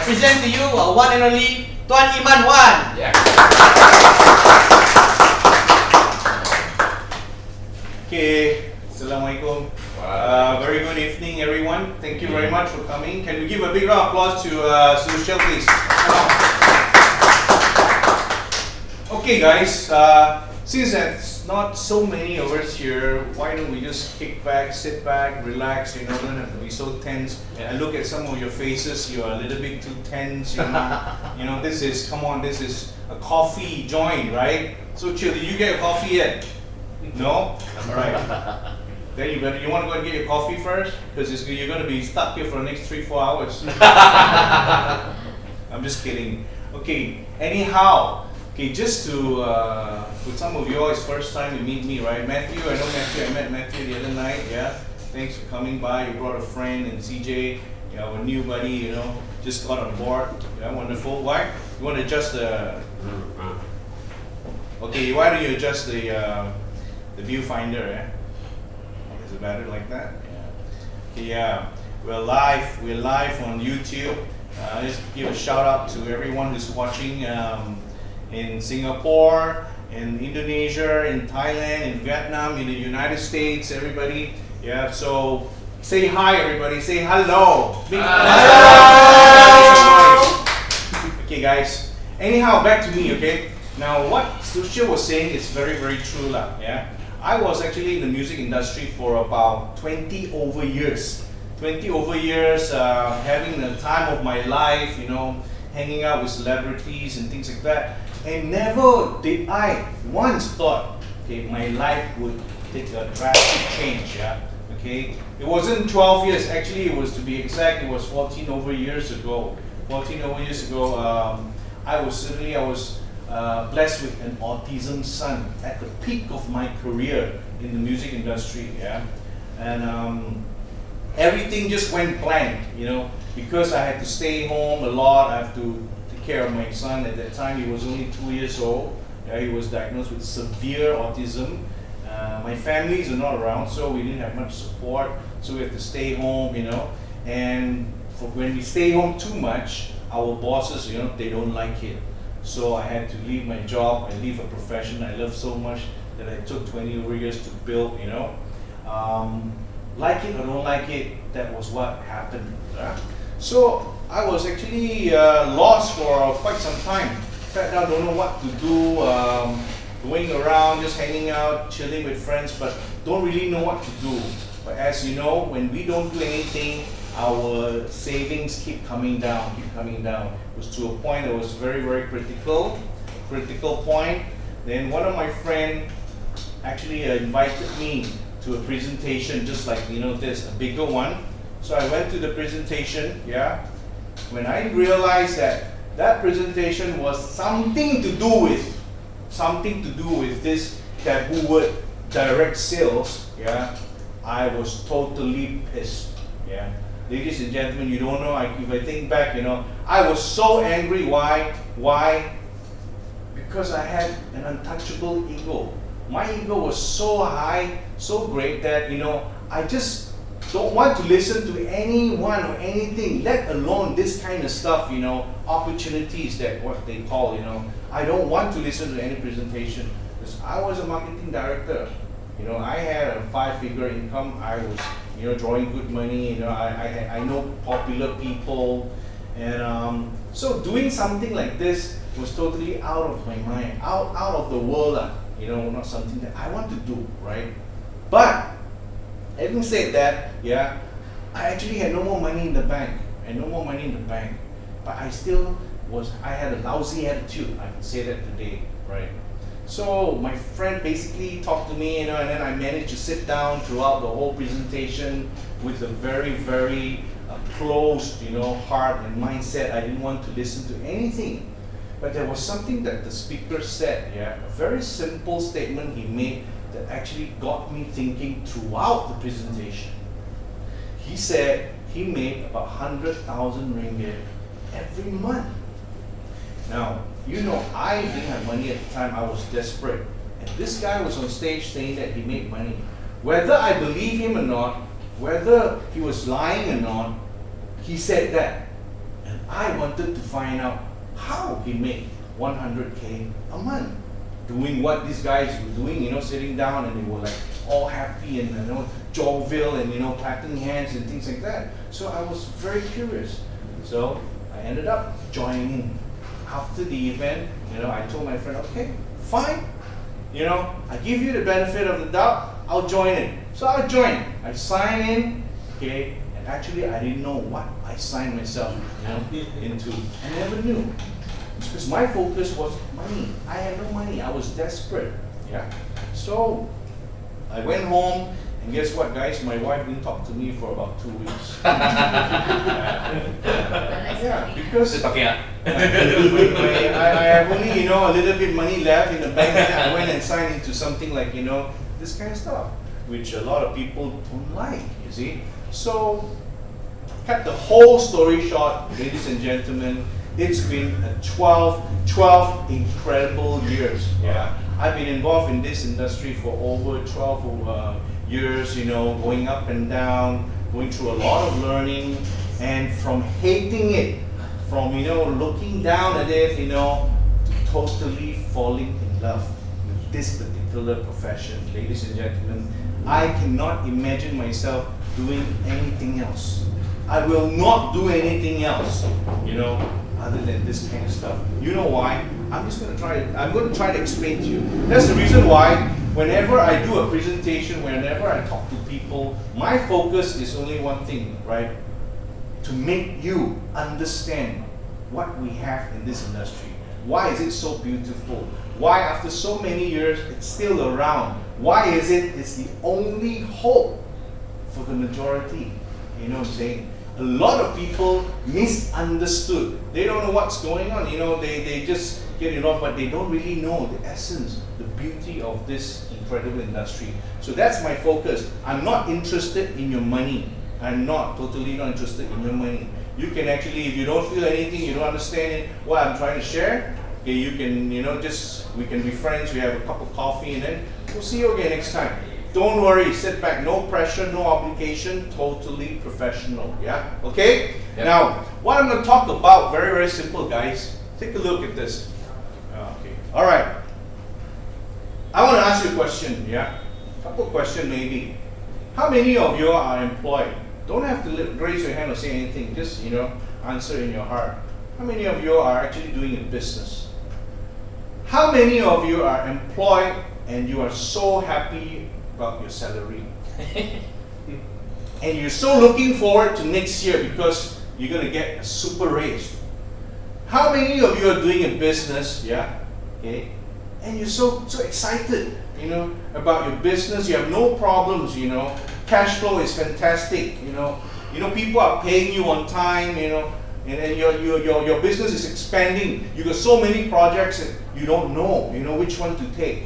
present to you our one and only Tuan Iman Wan. Yeah. Okay, Assalamualaikum. Very good evening, everyone. Thank you very much for coming. Can we give a big round of applause to Social, please? Okay, guys. Since there's not so many of us here, why don't we just kick back, sit back, relax? You know, don't have to be so tense. I look at some of your faces. You are a little bit too tense. You know, this is this is a coffee joint, right? So chill. Did you get a coffee yet? No. All right. Then you want to go and get your coffee first, because you're going to be stuck here for the next 3-4 hours. I'm just kidding. Okay. Anyhow. Okay, just to, for some of you all, it's first time you meet me, right? Matthew, I know Matthew, I met Matthew the other night, yeah? Thanks for coming by, you brought a friend, and CJ, you know, a new buddy, you know, just got on board, yeah, wonderful. Why? You want to adjust the, okay, why don't you adjust the viewfinder, eh? Is it better like that? Yeah. Okay, yeah, we're live on YouTube. Just give a shout out to everyone who's watching, in Singapore, in Indonesia, in Thailand, in Vietnam, in the United States, everybody. Yeah, so say hi, everybody. Say hello. Hello. Okay, guys. Anyhow, back to me, okay? Now, what Sushil was saying is very, very true, lah. Yeah, I was actually in the music industry for about 20 over years. 20 over years, having the time of my life, you know, hanging out with celebrities and things like that. And never did I once thought, okay, my life would take a drastic change, yeah, okay? It wasn't 12 years, actually it was, to be exact, it was 14 over years ago. 14 over years ago, I was blessed with an autism son at the peak of my career in the music industry, yeah? And everything just went blank, you know, because I had to stay home a lot. I have to take care of my son. At that time, he was only 2 years old. Yeah, he was diagnosed with severe autism. My families are not around, so we didn't have much support. So we have to stay home, you know. And when we stay home too much, our bosses, you know, they don't like it. So I had to leave my job. I leave a profession I love so much that I took 20 over years to build, you know. Like it or don't like it, that was what happened. So I was actually lost for quite some time. Sat down, don't know what to do, going around, just hanging out, chilling with friends, but don't really know what to do. But as you know, when we don't do anything, our savings keep coming down. It was to a point that was very, very critical point. Then one of my friends actually invited me to a presentation, just like, you know, this, a bigger one. So I went to the presentation, yeah. When I realized that that presentation was something to do with this taboo word, direct sales, yeah, I was totally pissed, yeah. Ladies and gentlemen, you don't know, if I think back, you know, I was so angry. Why? Because I had an untouchable ego. My ego was so high, so great that, you know, I just don't want to listen to anyone or anything, let alone this kind of stuff, you know, opportunities, that what they call, you know. I don't want to listen to any presentation, because I was a marketing director. You know, I had a 5-figure income. I was, you know, drawing good money. You know, I know popular people, and so doing something like this was totally out of my mind, out of the world. You know, not something that I want to do, right? But having said that, yeah, I actually had no more money in the bank. But I had a lousy attitude. I can say that today, right? So my friend basically talked to me, you know, and then I managed to sit down throughout the whole presentation with a very, very closed, you know, heart and mindset. I didn't want to listen to anything. But there was something that the speaker said, yeah, a very simple statement he made that actually got me thinking throughout the presentation. He said he made about 100,000 ringgit every month. Now, you know, I didn't have money at the time. I was desperate. And this guy was on stage saying that he made money. Whether I believe him or not, whether he was lying or not, he said that. And I wanted to find out how he made 100K a month. Doing what these guys were doing, sitting down and they were like all happy and jovial and clapping hands and things like that. So I was very curious. So I ended up joining. After the event, I told my friend, okay, fine. I give you the benefit of the doubt, I'll join it. So I joined. I signed in, okay, and actually I didn't know what I signed myself into. I never knew. Because my focus was money. I had no money. I was desperate. Yeah. So I went home, and guess what, guys? My wife didn't talk to me for about 2 weeks. Yeah, because I have only a little bit money left in the bank, and I went and signed into something like this kind of stuff, which a lot of people don't like. You see. So, cut the whole story short, ladies and gentlemen. It's been a 12 incredible years. Yeah, I've been involved in this industry for over 12 years. Going up and down, going through a lot of learning, and from hating it, from looking down at it, to totally falling in love with this particular profession, ladies and gentlemen. I cannot imagine myself doing anything else. I will not do anything else. Other than this kind of stuff. You know why? I'm going to try to explain to you. That's the reason why whenever I do a presentation, whenever I talk to people, my focus is only one thing, right? To make you understand what we have in this industry. Why is it so beautiful? Why after so many years it's still around? Why is it's the only hope for the majority? You know what I'm saying? A lot of people misunderstood. They don't know what's going on. They just get involved, but they don't really know the essence, the beauty of this incredible industry. So that's my focus. I'm not interested in your money. I'm totally not interested in your money. You can actually, if you don't feel anything, you don't understand it, what I'm trying to share, okay, you can, we can be friends, we have a cup of coffee, and then we'll see you again next time. Don't worry, sit back, no pressure, no obligation, totally professional, yeah? Okay? Yep. Now, what I'm going to talk about, very, very simple, guys. Take a look at this. Okay, all right. I want to ask you a question, yeah? A couple of questions maybe. How many of you are employed? Don't have to raise your hand or say anything, just, answer in your heart. How many of you are actually doing a business? How many of you are employed and you are so happy about your salary? And you're so looking forward to next year because you're going to get a super raise. How many of you are doing a business, yeah, okay, and you're so excited, about your business, you have no problems, cash flow is fantastic, people are paying you on time, and your business is expanding, you got so many projects and you don't know, which one to take.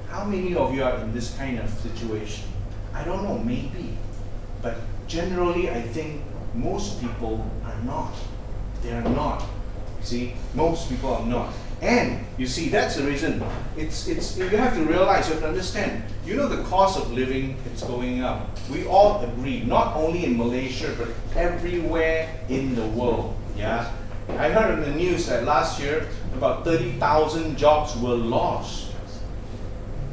How many of you are in this kind of situation? I don't know, maybe. But generally, I think most people are not. They are not. See, most people are not. And you see, that's the reason. You have to realize, you have to understand. The cost of living is going up. We all agree, not only in Malaysia, but everywhere in the world. Yeah. I heard on the news that last year, about 30,000 jobs were lost.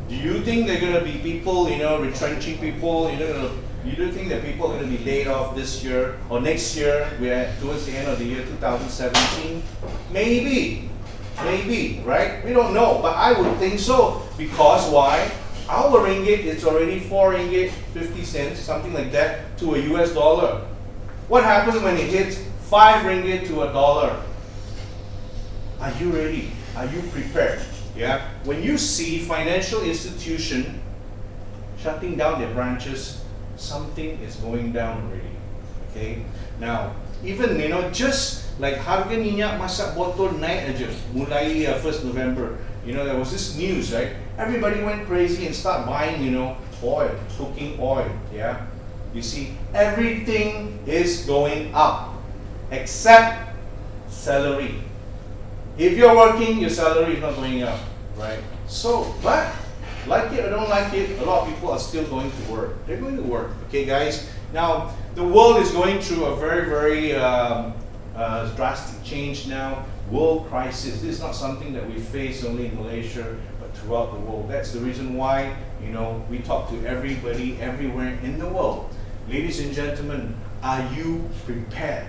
Do you think they're going to be people, retrenching people? You don't think that people are going to be laid off this year or next year? We're towards the end of the year 2017. Maybe, right? We don't know, but I would think so. Because why? Our ringgit is already 4 ringgit 50 cents, something like that, to a US dollar. What happens when it hits 5 ringgit to a dollar? Are you ready? Are you prepared? Yeah. When you see financial institution shutting down their branches, something is going down already. Okay. Now, even just like harga minyak masak botol naik aja mulai 1st November. There was this news, right? Everybody went crazy and start buying, oil, cooking oil. Yeah. You see, everything is going up except salary. If you're working, your salary is not going up, right? So, but like it or don't like it, a lot of people are still going to work. They're going to work, okay, guys? Now, the world is going through a very, very drastic change now, world crisis. This is not something that we face only in Malaysia, but throughout the world. That's the reason why, we talk to everybody everywhere in the world. Ladies and gentlemen, are you prepared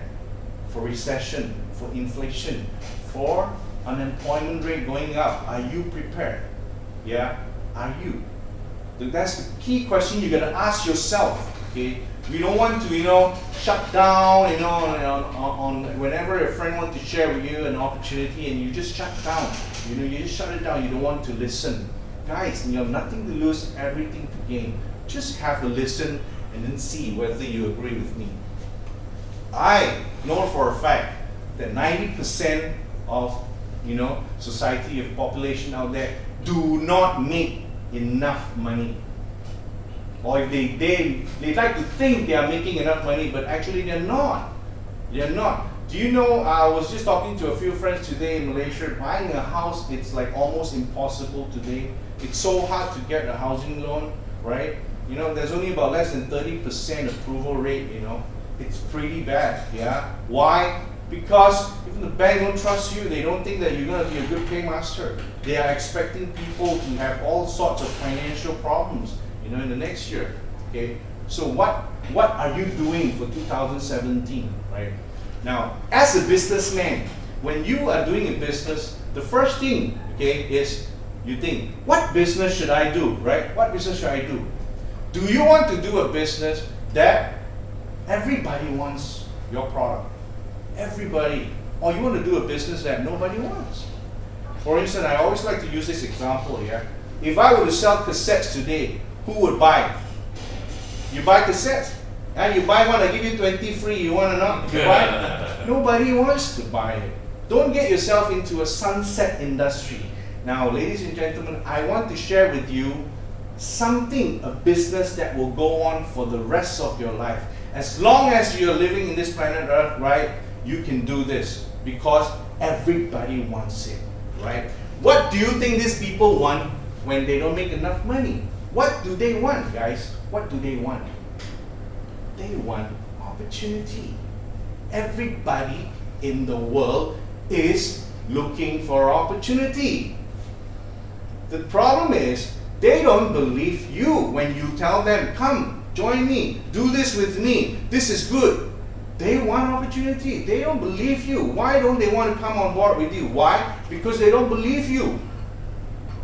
for recession, for inflation, for unemployment rate going up? Are you prepared? Yeah, are you? That's the key question you gotta ask yourself. Okay, we don't want to, shut down, on whenever a friend wants to share with you an opportunity and you just shut down. You just shut it down. You don't want to listen, guys. You have nothing to lose, everything to gain. Just have a listen and then see whether you agree with me. I know for a fact that 90% of society, of population out there do not make enough money. Or if they like to think they are making enough money, but actually they're not. They're not. Do you know, I was just talking to a few friends today in Malaysia, buying a house, it's like almost impossible today. It's so hard to get a housing loan, right? There's only about less than 30% approval rate, It's pretty bad, yeah? Why? Because even the bank don't trust you, they don't think that you're going to be a good paymaster. They are expecting people to have all sorts of financial problems, in the next year, okay? So what are you doing for 2017, right? Now, as a businessman, when you are doing a business, the first thing, okay, is you think, what business should I do, right? What business should I do? Do you want to do a business that everybody wants your product? Everybody. Or you want to do a business that nobody wants? For instance, I always like to use this example here. If I were to sell cassettes today, who would buy? You buy cassettes, and you buy one, I give you 20 free. You want to know? You buy? Nobody wants to buy it. Don't get yourself into a sunset industry. Now, ladies and gentlemen, I want to share with you something, a business that will go on for the rest of your life. As long as you're living in this planet Earth, right, you can do this because everybody wants it, right? What do you think these people want when they don't make enough money? What do they want, guys? What do they want? They want opportunity. Everybody in the world is looking for opportunity. The problem is, they don't believe you when you tell them, come, join me, do this with me, this is good. They want opportunity. They don't believe you. Why don't they want to come on board with you? Why? Because they don't believe you.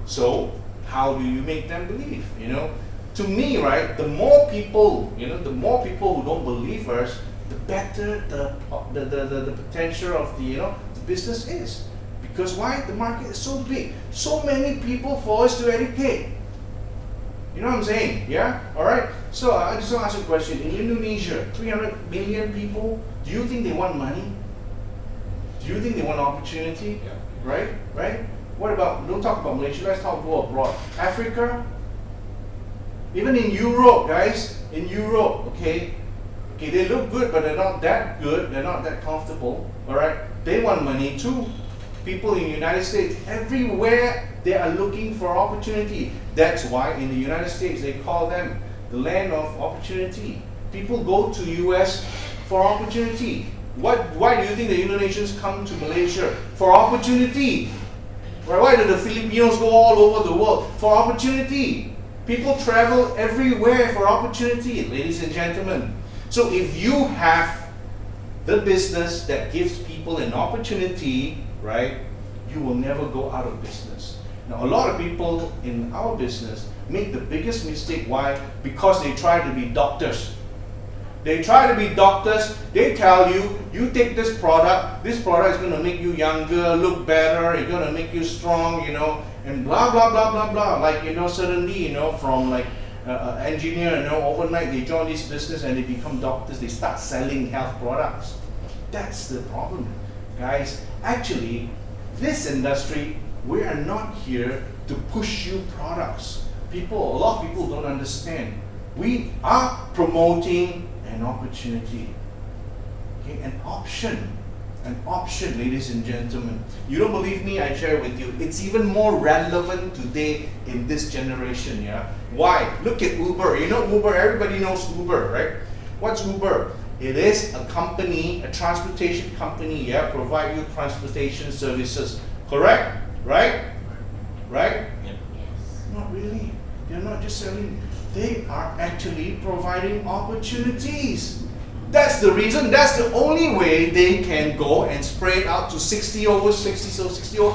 So, how do you make them believe? To me, right, the more people who don't believe us, the better the potential of the business is. Because why? The market is so big. So many people for us to educate. You know what I'm saying? Yeah? Alright? So I just want to ask you a question. In Indonesia, 300 million people, do you think they want money? Do you think they want opportunity? Yeah. Right? Right? What about, don't talk about Malaysia, let's talk go abroad. Africa? Even in Europe, guys, in Europe, okay, they look good, but they're not that good, they're not that comfortable, alright? They want money too. People in the United States, everywhere they are looking for opportunity. That's why in the United States they call them the land of opportunity. People go to US for opportunity. Why do you think the Indonesians come to Malaysia? For opportunity. Right? Why do the Filipinos go all over the world? For opportunity. People travel everywhere for opportunity, ladies and gentlemen. So if you have the business that gives people an opportunity, right, you will never go out of business. Now, a lot of people in our business make the biggest mistake. Why? Because they try to be doctors. They try to be doctors. They tell you, you take this product is going to make you younger, look better, it's going to make you strong, and blah, blah, blah, blah, blah. Like, suddenly, from like engineer, overnight they join this business and they become doctors. They start selling health products. That's the problem, guys. Actually, this industry, we are not here to push you products. A lot of people don't understand. We are promoting an opportunity, okay? An option, ladies and gentlemen. You don't believe me? I share with you. It's even more relevant today in this generation. Yeah. Why? Look at Uber. Uber. Everybody knows Uber, right? What's Uber? It is a company, a transportation company, yeah, provide you transportation services. Correct? Right? Right? Yep. Not really. They're not just selling. They are actually providing opportunities. That's the reason, that's the only way they can go and spread out to 60 over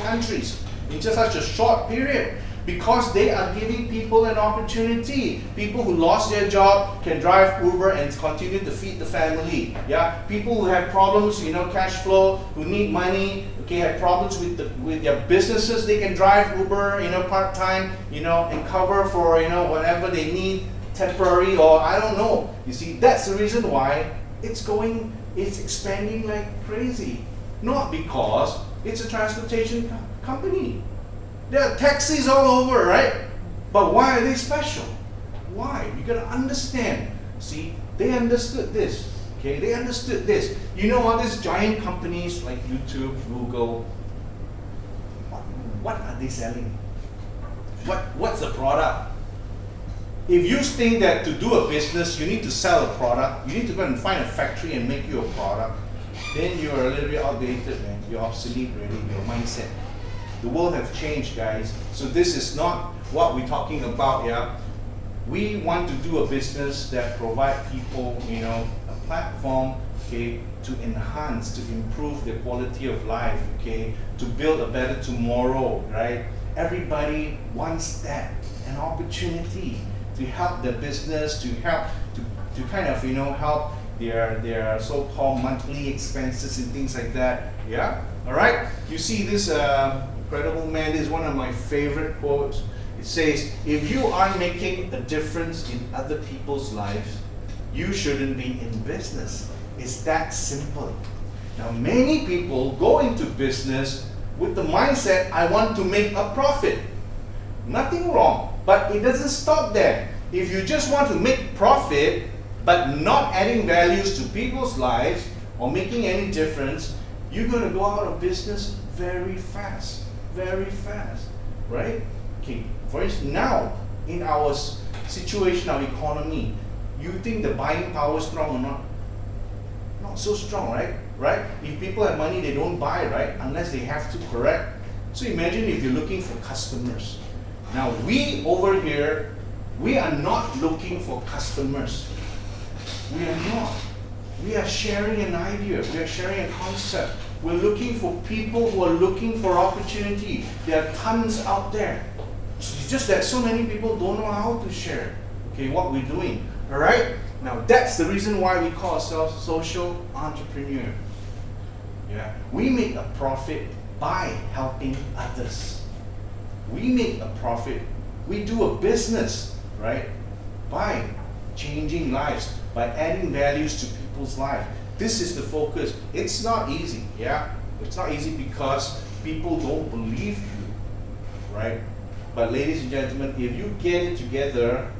countries in just such a short period. Because they are giving people an opportunity. People who lost their job can drive Uber and continue to feed the family. Yeah, people who have problems, cash flow, who need money, have problems with their businesses, they can drive Uber, part time, and cover for whatever they need, temporary or I don't know. You see, that's the reason why it's expanding like crazy. Not because it's a transportation company. There are taxis all over, right? But why are they special? Why? You gotta understand. See, they understood this. Okay, they understood this. All these giant companies like YouTube, Google, what are they selling? What's the product? If you think that to do a business, you need to sell a product, you need to go and find a factory and make you a product, then you're a little bit outdated, man. You're obsolete already, your mindset. The world have changed, guys. So this is not what we're talking about, yeah. We want to do a business that provide people, a platform, okay, to enhance, to improve the quality of life, okay, to build a better tomorrow, right? Everybody wants that, an opportunity to help the business, to help, to kind of, help their so-called monthly expenses and things like that, yeah? All right? You see this incredible man, this is one of my favorite quotes. It says, if you aren't making a difference in other people's lives, you shouldn't be in business. It's that simple. Now, many people go into business with the mindset, I want to make a profit. Nothing wrong, but it doesn't stop there. If you just want to make profit, but not adding values to people's lives or making any difference, you're going to go out of business very fast, right? Okay, for instance, now in our situation, our economy, you think the buying power is strong or not? Not so strong, right? Right? If people have money, they don't buy, right? Unless they have to, correct? So imagine if you're looking for customers. Now we over here, we are not looking for customers. We are not. We are sharing an idea. We are sharing a concept. We're looking for people who are looking for opportunity. There are tons out there. It's just that so many people don't know how to share, okay, what we're doing. All right? Now that's the reason why we call ourselves social entrepreneur. Yeah. We make a profit by helping others. We make a profit. We do a business, right? By changing lives, by adding values to people's lives. This is the focus. It's not easy, yeah? It's not easy because people don't believe you, right? But ladies and gentlemen, if you get it together,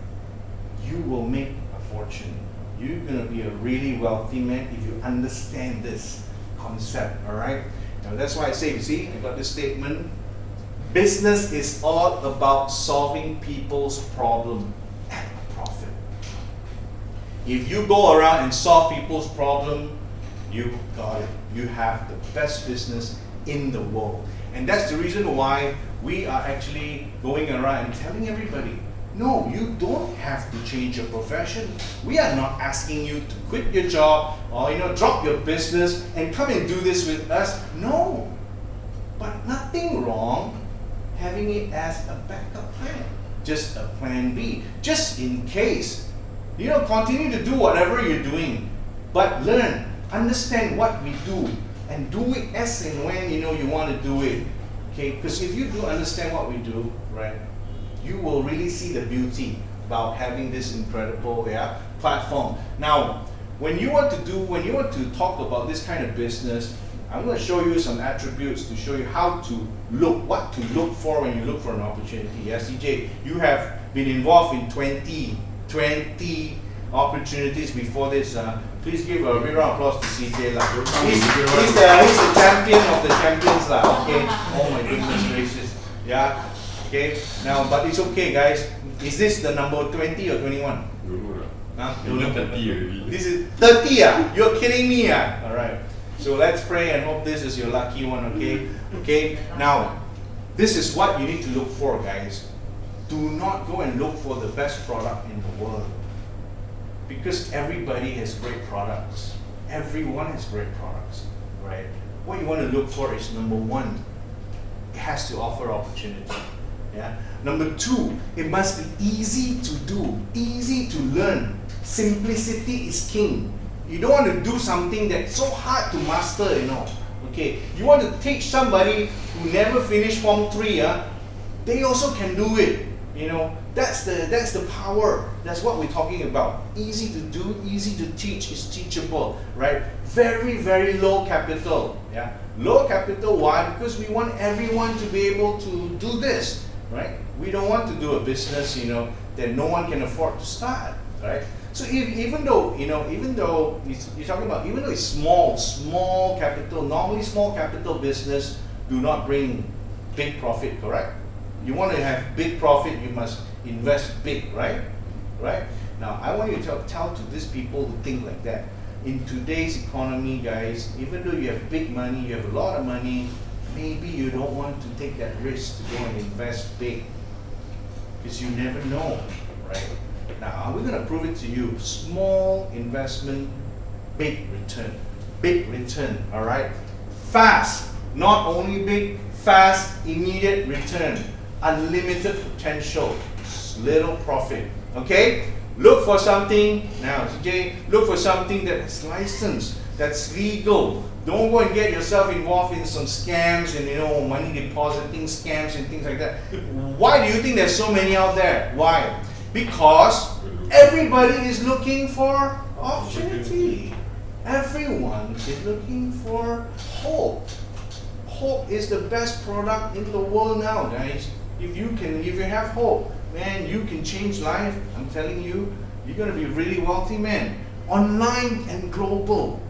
you will make a fortune. You're gonna be a really wealthy man if you understand this concept, all right? Now that's why I say, you see, I got this statement. Business is all about solving people's problem at a profit. If you go around and solve people's problem, you got it. You have the best business in the world. And that's the reason why we are actually going around and telling everybody, no, you don't have to change your profession. We are not asking you to quit your job or drop your business and come and do this with us. No. But nothing wrong having it as a backup plan. Just a plan B. Just in case. Continue to do whatever you're doing. But learn, understand what we do, and do it as and when you want to do it. Okay? Because if you do understand what we do, right, you will really see the beauty about having this incredible platform. Now, when you want to talk about this kind of business, I'm going to show you some attributes to show you how to look, what to look for when you look for an opportunity. Yes, CJ, you have been involved in 20 opportunities before this. Please give a big round of applause to CJ. He's the champion of the champions. Okay. Oh my goodness gracious. Yeah. Okay. Now, but it's okay, guys. Is this the number 20 or 21? Huh? You look 30 already. This is 30 ah? You're kidding me ah? Alright. So let's pray and hope this is your lucky one, okay? Okay, now this is what you need to look for, guys. Do not go and look for the best product in the world. Because everybody has great products. Everyone has great products, right? What you want to look for is number one, it has to offer opportunity. Yeah. Number two, it must be easy to do, easy to learn. Simplicity is king. You don't want to do something that's so hard to master, you know. Okay. You want to teach somebody who never finished Form 3, they also can do it. You know, that's the power. That's what we're talking about. Easy to do, easy to teach, is teachable, right? Very, very low capital. Yeah. Low capital, why? Because we want everyone to be able to do this, right? We don't want to do a business, you know, that no one can afford to start, right? So even though, you know, even though you're talking about, even though it's small capital, normally small capital business do not bring big profit, correct? You want to have big profit, you must invest big, right? Right? Now, I want you to tell to these people to think like that. In today's economy, guys, even though you have big money, you have a lot of money, maybe you don't want to take that risk to go and invest big. Because you never know, right? Now, we're going to prove it to you. Small investment, big return. Big return, all right? Fast, not only big, fast, immediate return. Unlimited potential, little profit, okay? Look for something, now CJ, look for something that is licensed, that's legal. Don't go and get yourself involved in some scams and, you know, money depositing scams and things like that. Why do you think there's so many out there? Why? Because everybody is looking for opportunity. Everyone is looking for hope. Hope is the best product in the world now, guys. If you have hope, man, you can change life. I'm telling you, you're gonna be really wealthy, man. Online and global.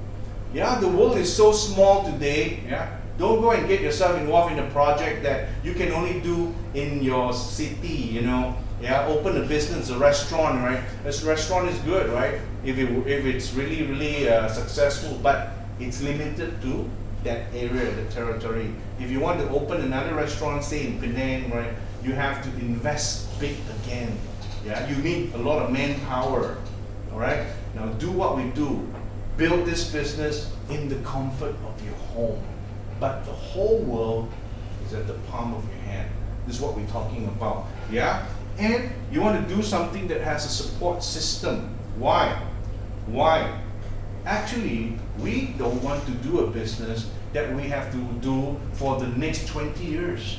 Yeah, the world is so small today. Yeah, don't go and get yourself involved in a project that you can only do in your city. You know, yeah, open a business, a restaurant, right? This restaurant is good, right? If it's really successful, but it's limited to that area, the territory. If you want to open another restaurant, say in Penang, right, you have to invest big again. Yeah, you need a lot of manpower. All right. Now do what we do. Build this business in the comfort of your home, but the whole world is at the palm of your hand. This is what we're talking about. Yeah, and you want to do something that has a support system. Why? Why? Actually, we don't want to do a business that we have to do for the next 20 years.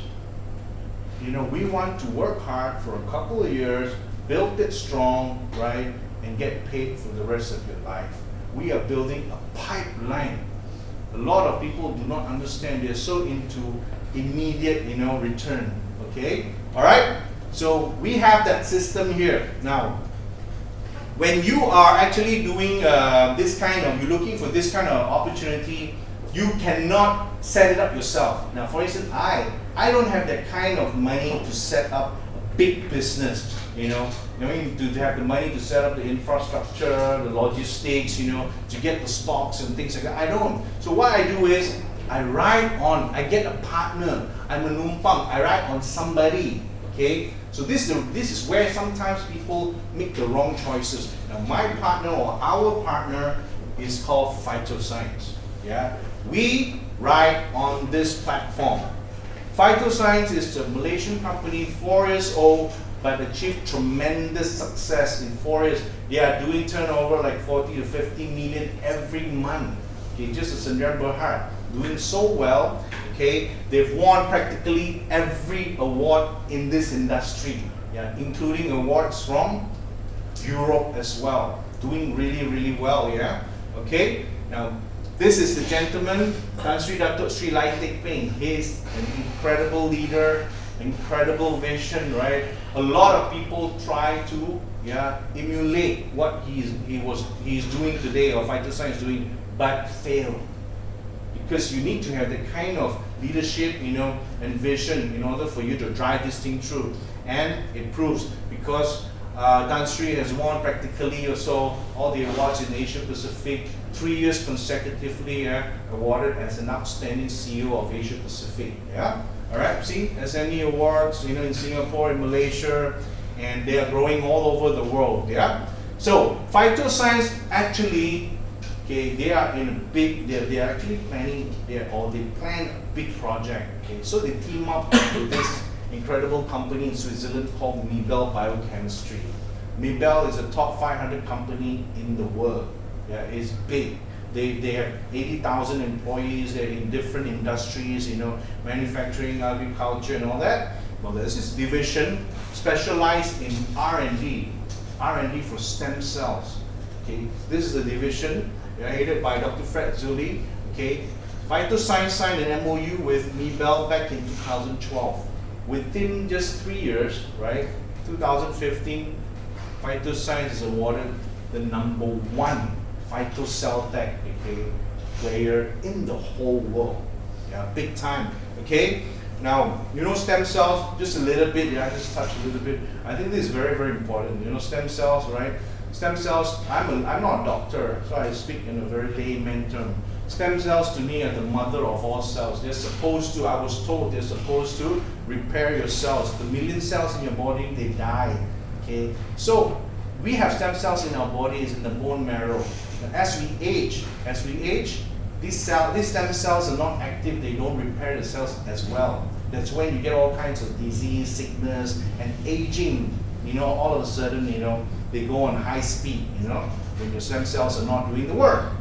You know, we want to work hard for a couple of years, build it strong, right, and get paid for the rest of your life. We are building a pipeline. A lot of people do not understand. They're so into immediate, you know, return. Okay? All right? So we have that system here. Now, when you are actually doing you're looking for this kind of opportunity, you cannot set it up yourself. Now, for instance, I don't have that kind of money to set up a big business, you know. I mean, to have the money to set up the infrastructure, the logistics, you know, to get the stocks and things like that. I don't. So what I do is, I get a partner. I'm a numpang. I ride on somebody, okay? So this is where sometimes people make the wrong choices. Now, my partner or our partner is called Phytoscience. Yeah, we ride on this platform. Phytoscience is a Malaysian company, 4 years old, but achieved tremendous success in 4 years. They are doing turnover like 40 to 50 million every month. Okay, just as Sendirian Berhad, doing so well. Okay, they've won practically every award in this industry, yeah, including awards from Europe as well. Doing really well, yeah. Okay, now this is the gentleman, Tan Sri Datuk Sri Lai Teck Peng. He's an incredible leader, incredible vision, right? A lot of people try to emulate what he's doing today, or Phytoscience doing, but fail. Because you need to have the kind of leadership, you know, and vision in order for you to drive this thing through. And it proves, because Tan Sri has won practically also all the awards in Asia Pacific, 3 years consecutively awarded as an outstanding CEO of Asia Pacific. Yeah, all right. See, SME awards, in Singapore, in Malaysia, and they are growing all over the world. Yeah. So phytoscience actually, okay, they are in a big. They are actually planning. They plan a big project. Okay, so they team up with this incredible company in Switzerland called Mibel Biochemistry. Mibel is a top 500 company in the world. Yeah, it's big. They have 80,000 employees. They're in different industries, manufacturing, agriculture, and all that. Well, there's this division specialized in R&D for stem cells. Okay, this is the division headed by Dr. Fred Zulli. Okay, Phytoscience signed an MOU with Mibel back in 2012. Within just 3 years, right, 2015, Phytoscience is awarded the #1 phytocell tech, player in the whole world. Yeah, big time. Okay. Now, stem cells, just a little bit. Yeah, just touch a little bit. I think this is very, very important. Stem cells, right? Stem cells. I'm not a doctor, so I speak in a very layman term. Stem cells to me are the mother of all cells. They're supposed to, I was told, they're supposed to repair your cells. The million cells in your body, they die. Okay, so we have stem cells in our bodies, in the bone marrow. And as we age, these stem cells are not active. They don't repair the cells as well. That's when you get all kinds of disease, sickness, and aging. All of a sudden, they go on high speed. When your stem cells are not doing the work.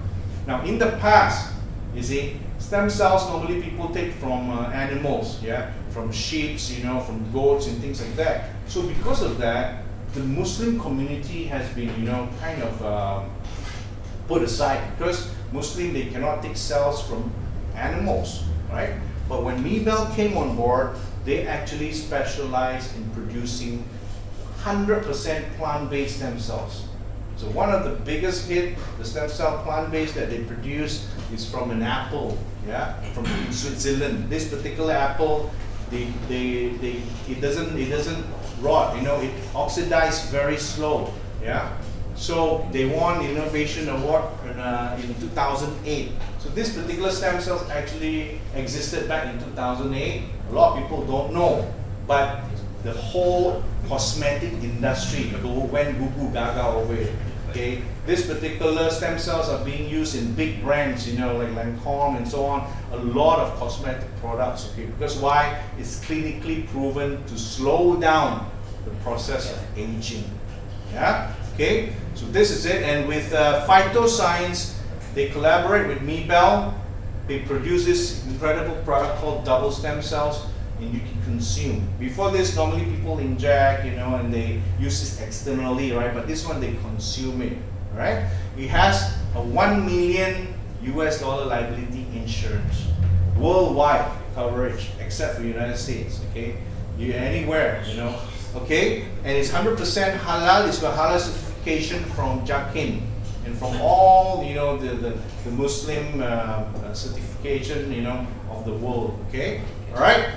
Now, in the past, you see, stem cells normally people take from animals, yeah, from sheep, from goats and things like that. So because of that, the Muslim community has been, kind of put aside, because Muslim, they cannot take cells from animals, right? But when Mibel came on board, they actually specialized in producing 100% plant-based stem cells. So one of the biggest hit, the stem cell plant-based that they produce is from an apple, yeah, from Switzerland. This particular apple, it doesn't rot, it oxidizes very slow, yeah. So they won the Innovation Award in 2008. So this particular stem cells actually existed back in 2008. A lot of people don't know, but the whole cosmetic industry went goo gaga over it. Okay, this particular stem cells are being used in big brands, like Lancome and so on. A lot of cosmetic products. Okay, because why? It's clinically proven to slow down the process of aging. Yeah. Okay. So this is it. And with Phytoscience, they collaborate with Mibel. They produce this incredible product called double stem cells. And you can consume. Before this, normally people inject, and they use this externally, right? But this one, they consume it, right? It has a $1 million liability insurance, worldwide coverage, except for the United States. Okay, anywhere, okay, and it's 100% halal. It's got halal certification from Jakin and from all, the Muslim certification, of the world. Okay, all right.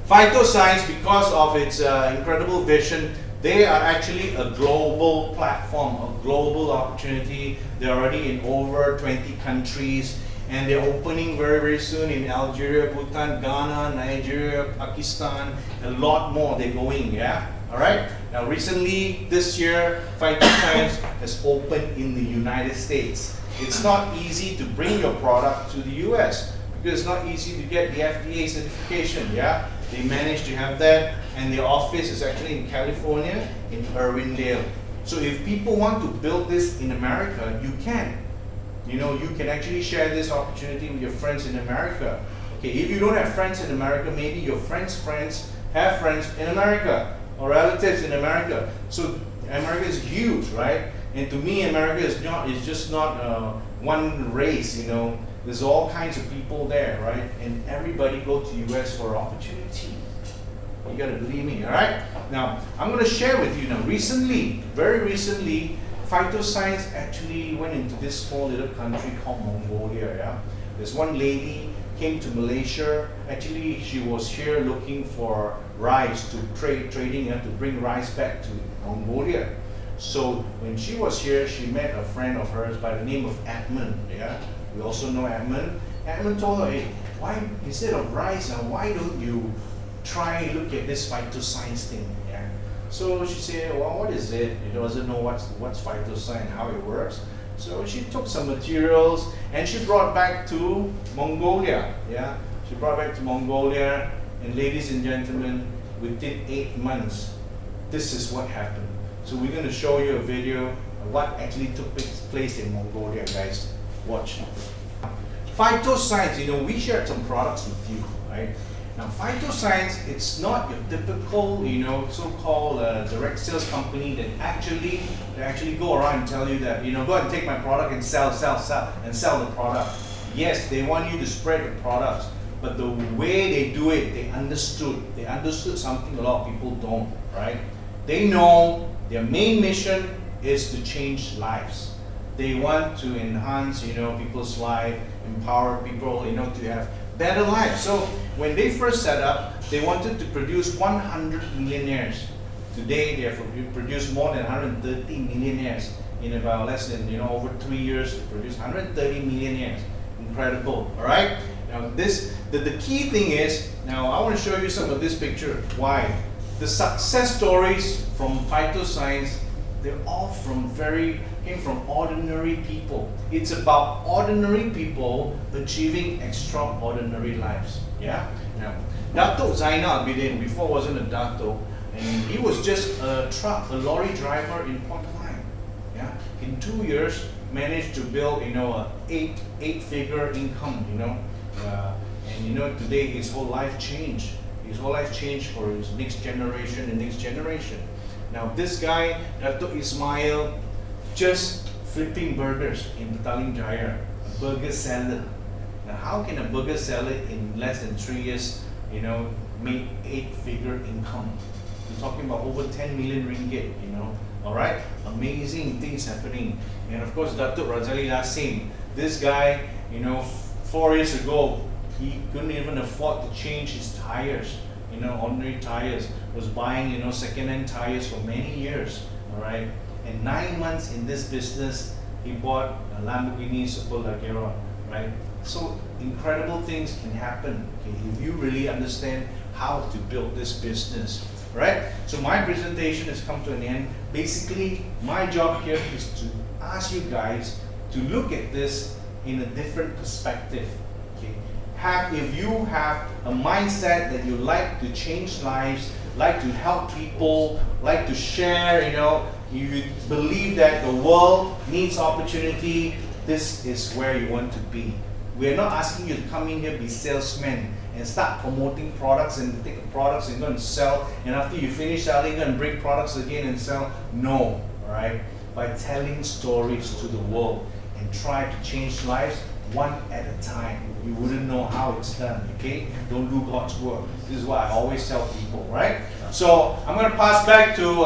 Phytoscience, because of its incredible vision, they are actually a global platform, a global opportunity. They're already in over 20 countries, and they're opening very, very soon in Algeria, Bhutan, Ghana, Nigeria, Pakistan, a lot more. They're going, yeah? All right? Now, recently, this year, Phytoscience has opened in the United States. It's not easy to bring your product to the US, because it's not easy to get the FDA certification, yeah? They managed to have that, and their office is actually in California, in Irwindale. So if people want to build this in America, you can. You can actually share this opportunity with your friends in America. Okay, if you don't have friends in America, maybe your friends' friends have friends in America, or relatives in America. So America is huge, right? And to me, America is just not one race, There's all kinds of people there, right? And everybody go to US for opportunity. You gotta believe me, all right? Now, I'm gonna share with you now, very recently, Phytoscience actually went into this small little country called Mongolia, yeah? There's one lady, came to Malaysia. Actually, she was here looking for rice to trading to bring rice back to Mongolia. So when she was here, she met a friend of hers by the name of Edmund. Yeah, we also know Edmund. Edmund told her, hey, why instead of rice, why don't you try look at this phytoscience thing? Yeah. So she said, well, what is it? She doesn't know what's phytoscience, how it works. So she took some materials and she brought back to Mongolia. Yeah, she brought back to Mongolia, and ladies and gentlemen, within 8 months, this is what happened. So we're going to show you a video of what actually took place in Mongolia, guys. Watch. Phytoscience, we shared some products with you, right? Now, phytoscience, it's not your typical, so-called direct sales company that actually go around and tell you that, go and take my product and sell the product. Yes, they want you to spread the products, but the way they do it, they understood something a lot of people don't, right? They know their main mission is to change lives. They want to enhance, people's life, empower people, to have better lives. So when they first set up, they wanted to produce 100 millionaires. Today, they have produced more than 130 millionaires in about less than, over 3 years to produce 130 millionaires. Incredible, all right? Now the key thing is, now I want to show you some of this picture. Why? The success stories from phytoscience, they're all came from ordinary people. It's about ordinary people achieving extraordinary lives. Yeah? Now, Dato Zainal Abidin, before wasn't a Dato, and he was just a lorry driver in Pro9. Yeah? In 2 years, managed to build, a eight-figure income, and today his whole life changed. His whole life changed for his next generation and next generation. Now this guy, Dato Ismail, just flipping burgers in Petaling Jaya, a burger seller. Now how can a burger seller in less than 3 years, make 8-figure income? We're talking about over 10 million ringgit, alright? Amazing things happening. And of course, Dato Razali Lasim, this guy, 4 years ago, he couldn't even afford to change his tires, ordinary tires, was buying, second-hand tires for many years, alright? And 9 months in this business, he bought a Lamborghini Superleggera, right? So incredible things can happen, okay, if you really understand how to build this business, right? So my presentation has come to an end. Basically, my job here is to ask you guys to look at this in a different perspective. Okay? If you have a mindset that you like to change lives, like to help people, like to share, you believe that the world needs opportunity, this is where you want to be. We're not asking you to come in here, be salesmen and start promoting products and take the products and go and sell, and after you finish selling, go and bring products again and sell. No, alright? By telling stories to the world and try to change lives one at a time. You wouldn't know how it's done, okay? Don't do God's work. This is what I always tell people, right? So I'm going to pass back to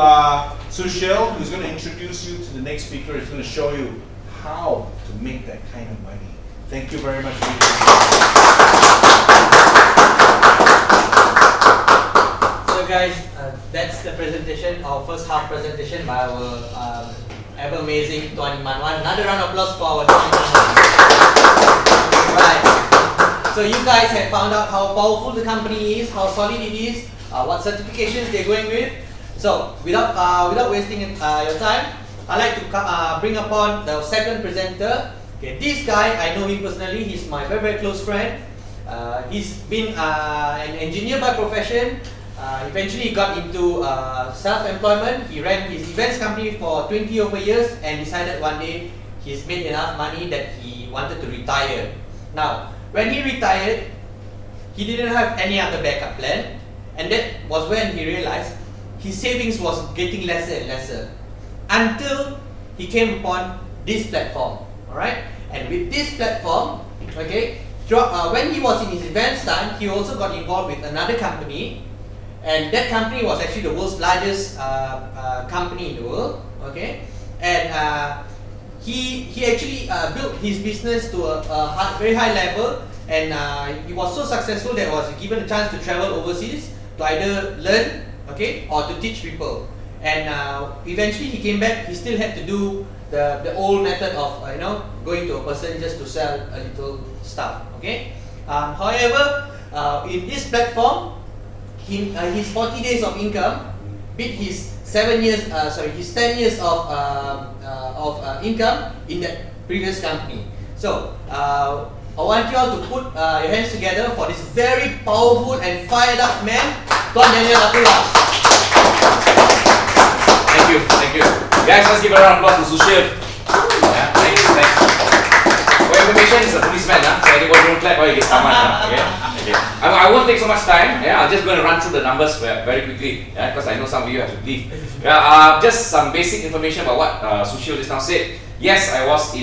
Sushil, who's going to introduce you to the next speaker. He's going to show you how to make that kind of money. Thank you very much. So guys, that's the presentation, our first half presentation by our ever amazing Tuan Iman. Another round of applause for our Tuan Iman. Right. So you guys have found out how powerful the company is, how solid it is, what certifications they're going with. So without wasting your time, I'd like to bring upon the second presenter. Okay, this guy, I know him personally. He's my very, very close friend. He's been an engineer by profession. Eventually got into self-employment. He ran his events company for 20 over years and decided one day he's made enough money that he wanted to retire. Now, when he retired, he didn't have any other backup plan, and that was when he realized his savings was getting lesser and lesser until he came upon this platform. Alright? And with this platform, okay, when he was in his events time, he also got involved with another company. And that company was actually the world's largest company in the world, okay? And he actually built his business to a very high level, and he was so successful that was given a chance to travel overseas to either learn, okay, or to teach people. And eventually he came back. He still had to do the old method of going to a person just to sell a little stuff. Okay. However, in this platform, his 40 days of income beat his 10 years of income in that previous company. So I want you all to put your hands together for this very powerful and fired up man, Tuan Daniel Abdullah. Thank you. Guys, let's give a round of applause to Sushil. Yeah, thanks. For information, he's a policeman, so anyone don't clap or you get summoned. Okay. I won't take so much time. Yeah, I'm just going to run through the numbers very quickly, because I know some of you have to leave. Just some basic information about what Sushil just now said. Yes, I was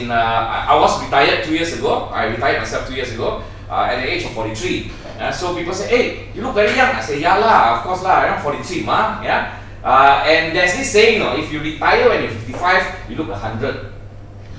retired 2 years ago. I retired myself 2 years ago at the age of 43. So people say, hey, you look very young. I say, yeah lah, of course lah, I'm 43 ma. Yeah. And there's this saying, if you retire when you're 55, you look 100.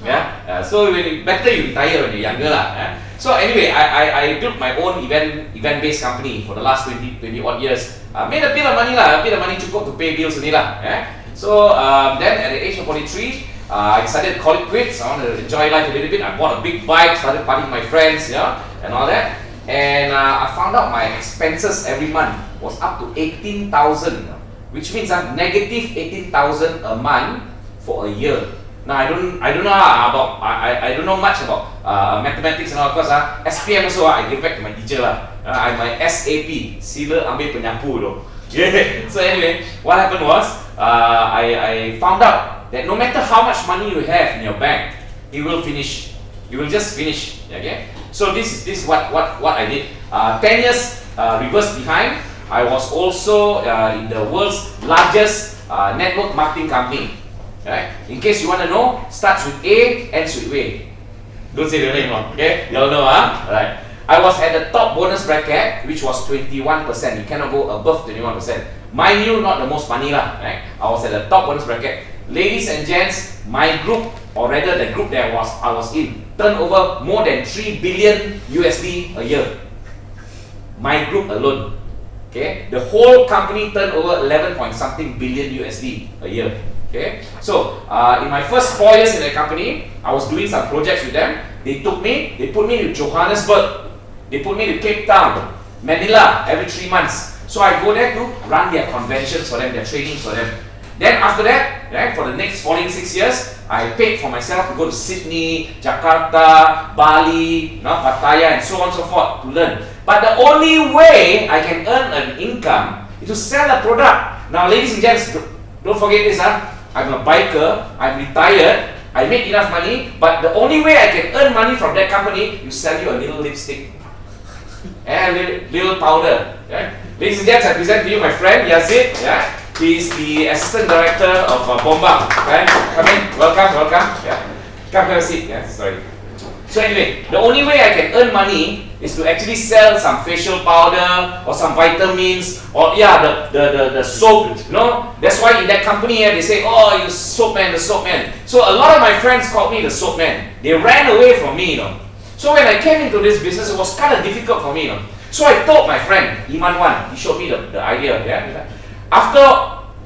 Yeah. So better you retire when you're younger lah. Yeah? So anyway, I built my own event-based company for the last 20 odd years. Made a bit of money lah, cukup to pay bills only lah. Yeah? So then at the age of 43, I decided to call it quits. I want to enjoy life a little bit. I bought a big bike, started partying with my friends, and all that. And I found out my expenses every month was up to 18,000, which means negative 18,000 a month for a year. Now I don't know about I don't know much about mathematics and all, because SPM also I give back to my teacher lah. I'm my SAP, sila ambil penyapu though. Yeah. So anyway, what happened was I found out that no matter how much money you have in your bank, it will finish. You will just finish. Okay. So this is what I did. 10 years reverse behind, I was also in the world's largest network marketing company. Right? In case you want to know, starts with A, ends with W. Don't say the name, okay? You all know, Right. I was at the top bonus bracket, which was 21%. You cannot go above 21%. Mind you, not the most funny lah, right? I was at the top bonus bracket. Ladies and gents, my group, or rather the group that I was in, turned over more than 3 billion USD a year. My group alone. Okay? The whole company turned over 11 point something billion USD a year. Okay, so in my first 4 years in the company, I was doing some projects with them. They put me to Johannesburg, they put me to Cape Town, Manila every 3 months. So I go there to run their conventions for them, their trainings for them. Then after that, right, for the next following 6 years, I paid for myself to go to Sydney, Jakarta, Bali, Pattaya, and so on and so forth to learn. But the only way I can earn an income is to sell a product. Now, ladies and gents, don't forget this, I'm a biker, I'm retired, I make enough money, but the only way I can earn money from that company is sell you a little lipstick and a little powder. Yeah? Ladies and gents, I present to you my friend Yazid. Yeah? He's the assistant director of Bombang. Right? Come in, welcome. Yeah? Come have a seat. Yeah, sorry. So anyway, the only way I can earn money is to actually sell some facial powder or some vitamins or the soap. That's why in that company they say, oh, you soap man, the soap man. So a lot of my friends called me the soap man. They ran away from me. So when I came into this business, it was kind of difficult for me. So I told my friend Iman Wan. He showed me the idea. Yeah? After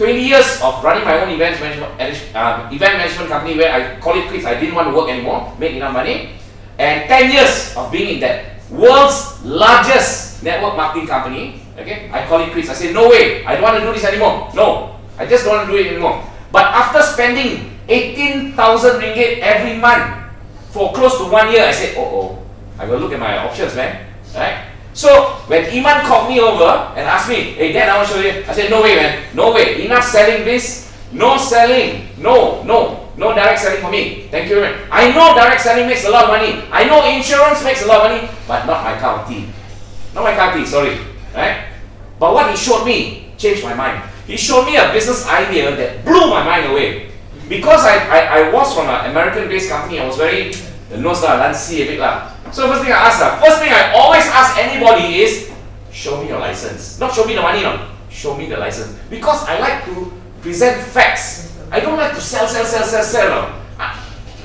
20 years of running my own event management company, where I call it quits, I didn't want to work anymore, make enough money. And 10 years of being in that world's largest network marketing company, okay, I call it quits. I say, no way, I don't want to do this anymore. No, I just don't want to do it anymore. But after spending 18,000 ringgit every month for close to 1 year, I said, I will look at my options, man. Right? So when Iman called me over and asked me, hey Dan, I want to show you, I said, no way, man, no way, enough selling this, no selling, no direct selling for me. Thank you, man. I know direct selling makes a lot of money. I know insurance makes a lot of money, but not my cup of tea. Not my cup of tea, sorry. Right? But what he showed me changed my mind. He showed me a business idea that blew my mind away. Because I was from an American-based company, I was very lancy a bit lah. So first thing I always ask anybody is, show me your license. Not show me the money, no. Show me the license. Because I like to present facts. I don't like to sell. No.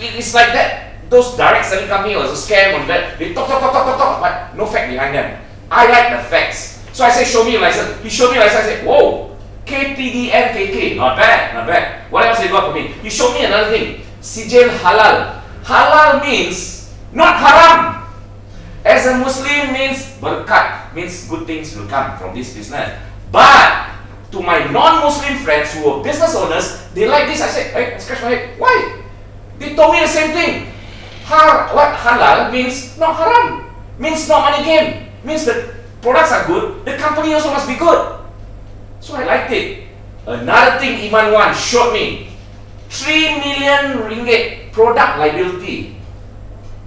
It's like that. those direct selling company was a scam on that. They talk, but no fact behind them. I like the facts. So I said, show me your license. He showed me your license. I said, whoa, KPDNKK, not bad, not bad. What else he got for me? He showed me another thing. Sijil halal. Halal means not haram. As a Muslim means berkat, means good things will come from this business. But to my non-Muslim friends who are business owners, they like this. I said, hey, I scratch my head. Why? They told me the same thing. What halal means not haram, means not money game, means the products are good, the company also must be good. So I liked it. Another thing Iman Wan showed me, 3 million ringgit product liability.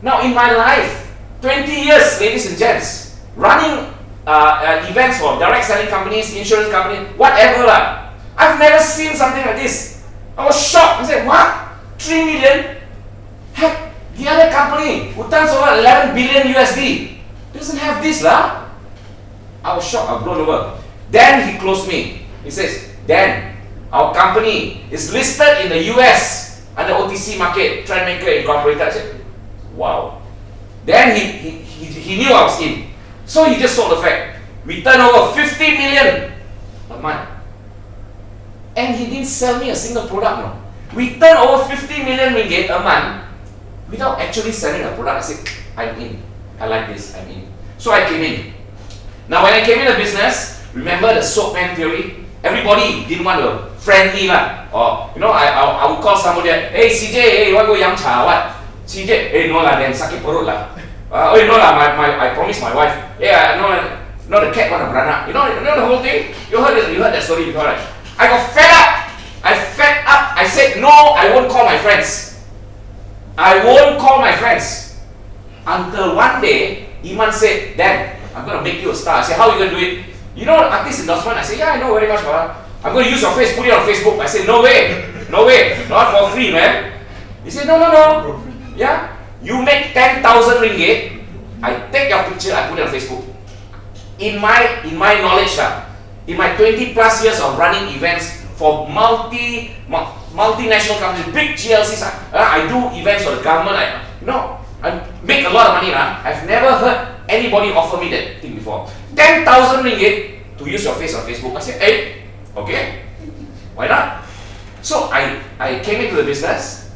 Now in my life, 20 years, ladies and gents, running events for direct selling companies, insurance companies, whatever lah, I've never seen something like this. I was shocked. I said, what? 3 million? Heck, the other company who turns over 11 billion USD doesn't have this lah. I was shocked, I was blown over. Then he closed me. He says, Dan, our company is listed in the US under OTC market, Trendmaker Incorporated. I said, wow. Then he knew I was in. So he just sold the fact. We turn over 50 million a month. And he didn't sell me a single product. No. We turn over 50 million ringgit a month without actually selling a product. I said, I'm in. I like this, I'm in. So I came in. Now when I came in the business, remember the soap man theory? Everybody didn't want to friend me lah. Or you know, I would call somebody, hey CJ, hey, you want to go yam cha what? CJ, hey no lah, then sakit perut lah. Oh no lah, I promised my wife, yeah, no the cat want to beranak. You know the whole thing? You heard that story before, right? I got fed up. I said no, I won't call my friends. I won't call my friends. Until one day, Iman said, Dan, I'm going to make you a star. I said, how are you going to do it? You know artist endorsement? I said, yeah, I know very much about it. I'm going to use your face, put it on Facebook. I said, no way, not for free, man. He said, no. Yeah, you make 10,000 ringgit, I take your picture, I put it on Facebook. In my knowledge, in my 20 plus years of running events for multinational companies, big GLCs, I do events for the government. I make a lot of money. I've never heard anybody offer me that thing before. 10,000 ringgit to use your face on Facebook. I said, hey, okay, why not? So I came into the business,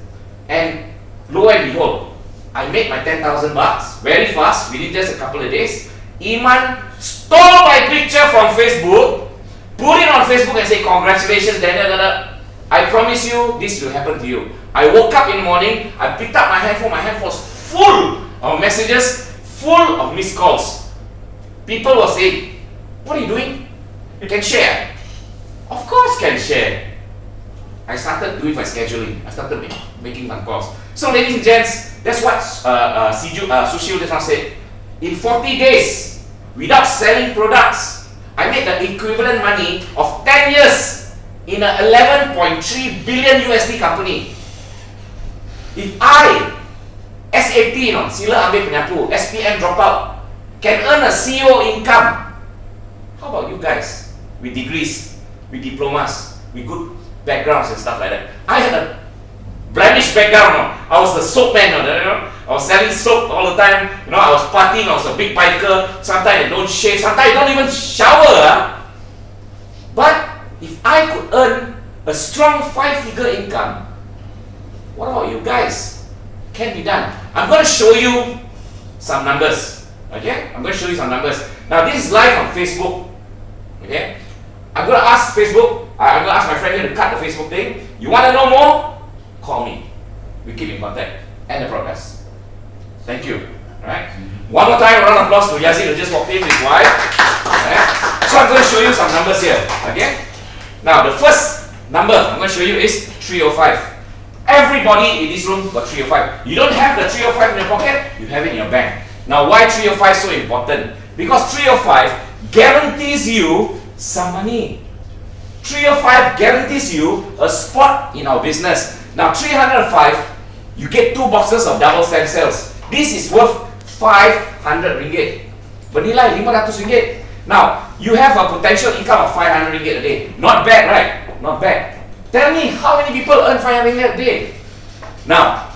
and lo and behold, I made my 10,000 bucks very fast within just a couple of days. Iman stole my picture from Facebook, put it on Facebook and say, congratulations, I promise you this will happen to you. I woke up in the morning, I picked up my handphone was full of messages, full of missed calls. People were saying, what are you doing? You can share. Of course can share. I started doing my scheduling. I started making some calls. So ladies and gents, that's what Sushil just now said. In 40 days, without selling products, I made the equivalent money of 10 years in an 11.3 billion USD company. If I, SAP, sila ambil penyapu, SPM dropout, can earn a CEO income, how about you guys? With degrees, with diplomas, with good backgrounds and stuff like that. I had a blemished background. I was the soap man. I was selling soap all the time. I was partying. I was a big biker. Sometimes I don't shave. Sometimes I don't even shower. But if I could earn a strong 5-figure income, what about you guys? Can be done. I'm going to show you some numbers. Okay? I'm going to show you some numbers. Now this is live on Facebook. Okay? I'm going to ask Facebook. I'm going to ask my friend here to cut the Facebook thing. You want to know more? Call me. We keep in contact. And the progress. Thank you. Alright? One more time, round of applause to Yazid who just walked in with his wife. Alright? So I'm going to show you some numbers here. Okay? Now the first number I'm going to show you is 305. Everybody in this room got 305. You don't have the 305 in your pocket, you have it in your bank. Now why 305 is so important? Because 305 guarantees you some money. 305 guarantees you a spot in our business. Now 305, you get 2 boxes of double stem cells. This is worth 500 ringgit. Bernilai 500 ringgit. Now, you have a potential income of 500 ringgit a day. Not bad, right? Not bad. Tell me, how many people earn 500 ringgit a day? Now,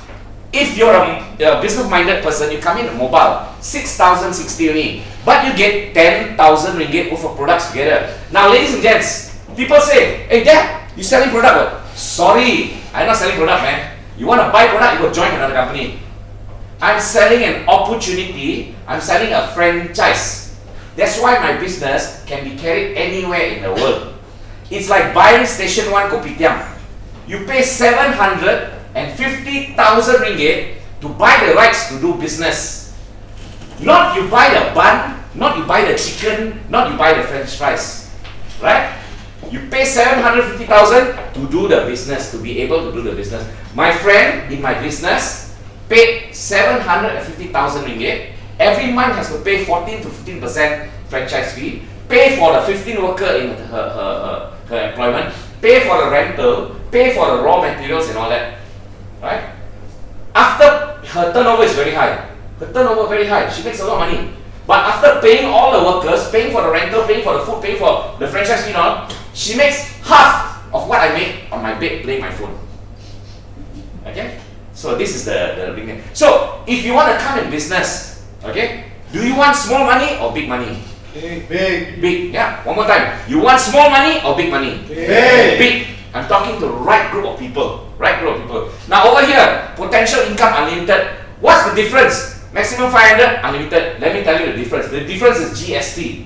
If you're a business-minded person, you come in a mobile, 6,060 only, but you get 10,000 ringgit worth of products together. Now, ladies and gents, people say, hey Dad, you selling product what? Sorry, I'm not selling product, man. You want to buy product, you go join another company. I'm selling an opportunity, I'm selling a franchise. That's why my business can be carried anywhere in the world. It's like buying Station 1 Kopitiam. You pay 750,000 ringgit to buy the rights to do business. Not you buy the bun, not you buy the chicken, not you buy the french fries. Right? You pay 750,000 to do the business, to be able to do the business. My friend in my business paid 750,000 ringgit. Every month has to pay 14 to 15% franchise fee, pay for the 15 worker in her employment, pay for the rental, pay for the raw materials and all that. Right? After her turnover is very high. Her turnover very high. She makes a lot of money. But after paying all the workers, paying for the rental, paying for the food, paying for the franchise fee and all, she makes half of what I make on my bed playing my phone. Okay? So this is the big thing. So if you want to come in business, okay, do you want small money or big money? Big. Big, yeah. One more time. You want small money or big money? Big. Big. I'm talking to the right group of people. Right group of people. Now over here, potential income unlimited. What's the difference? Maximum 500, unlimited. Let me tell you the difference. The difference is GST.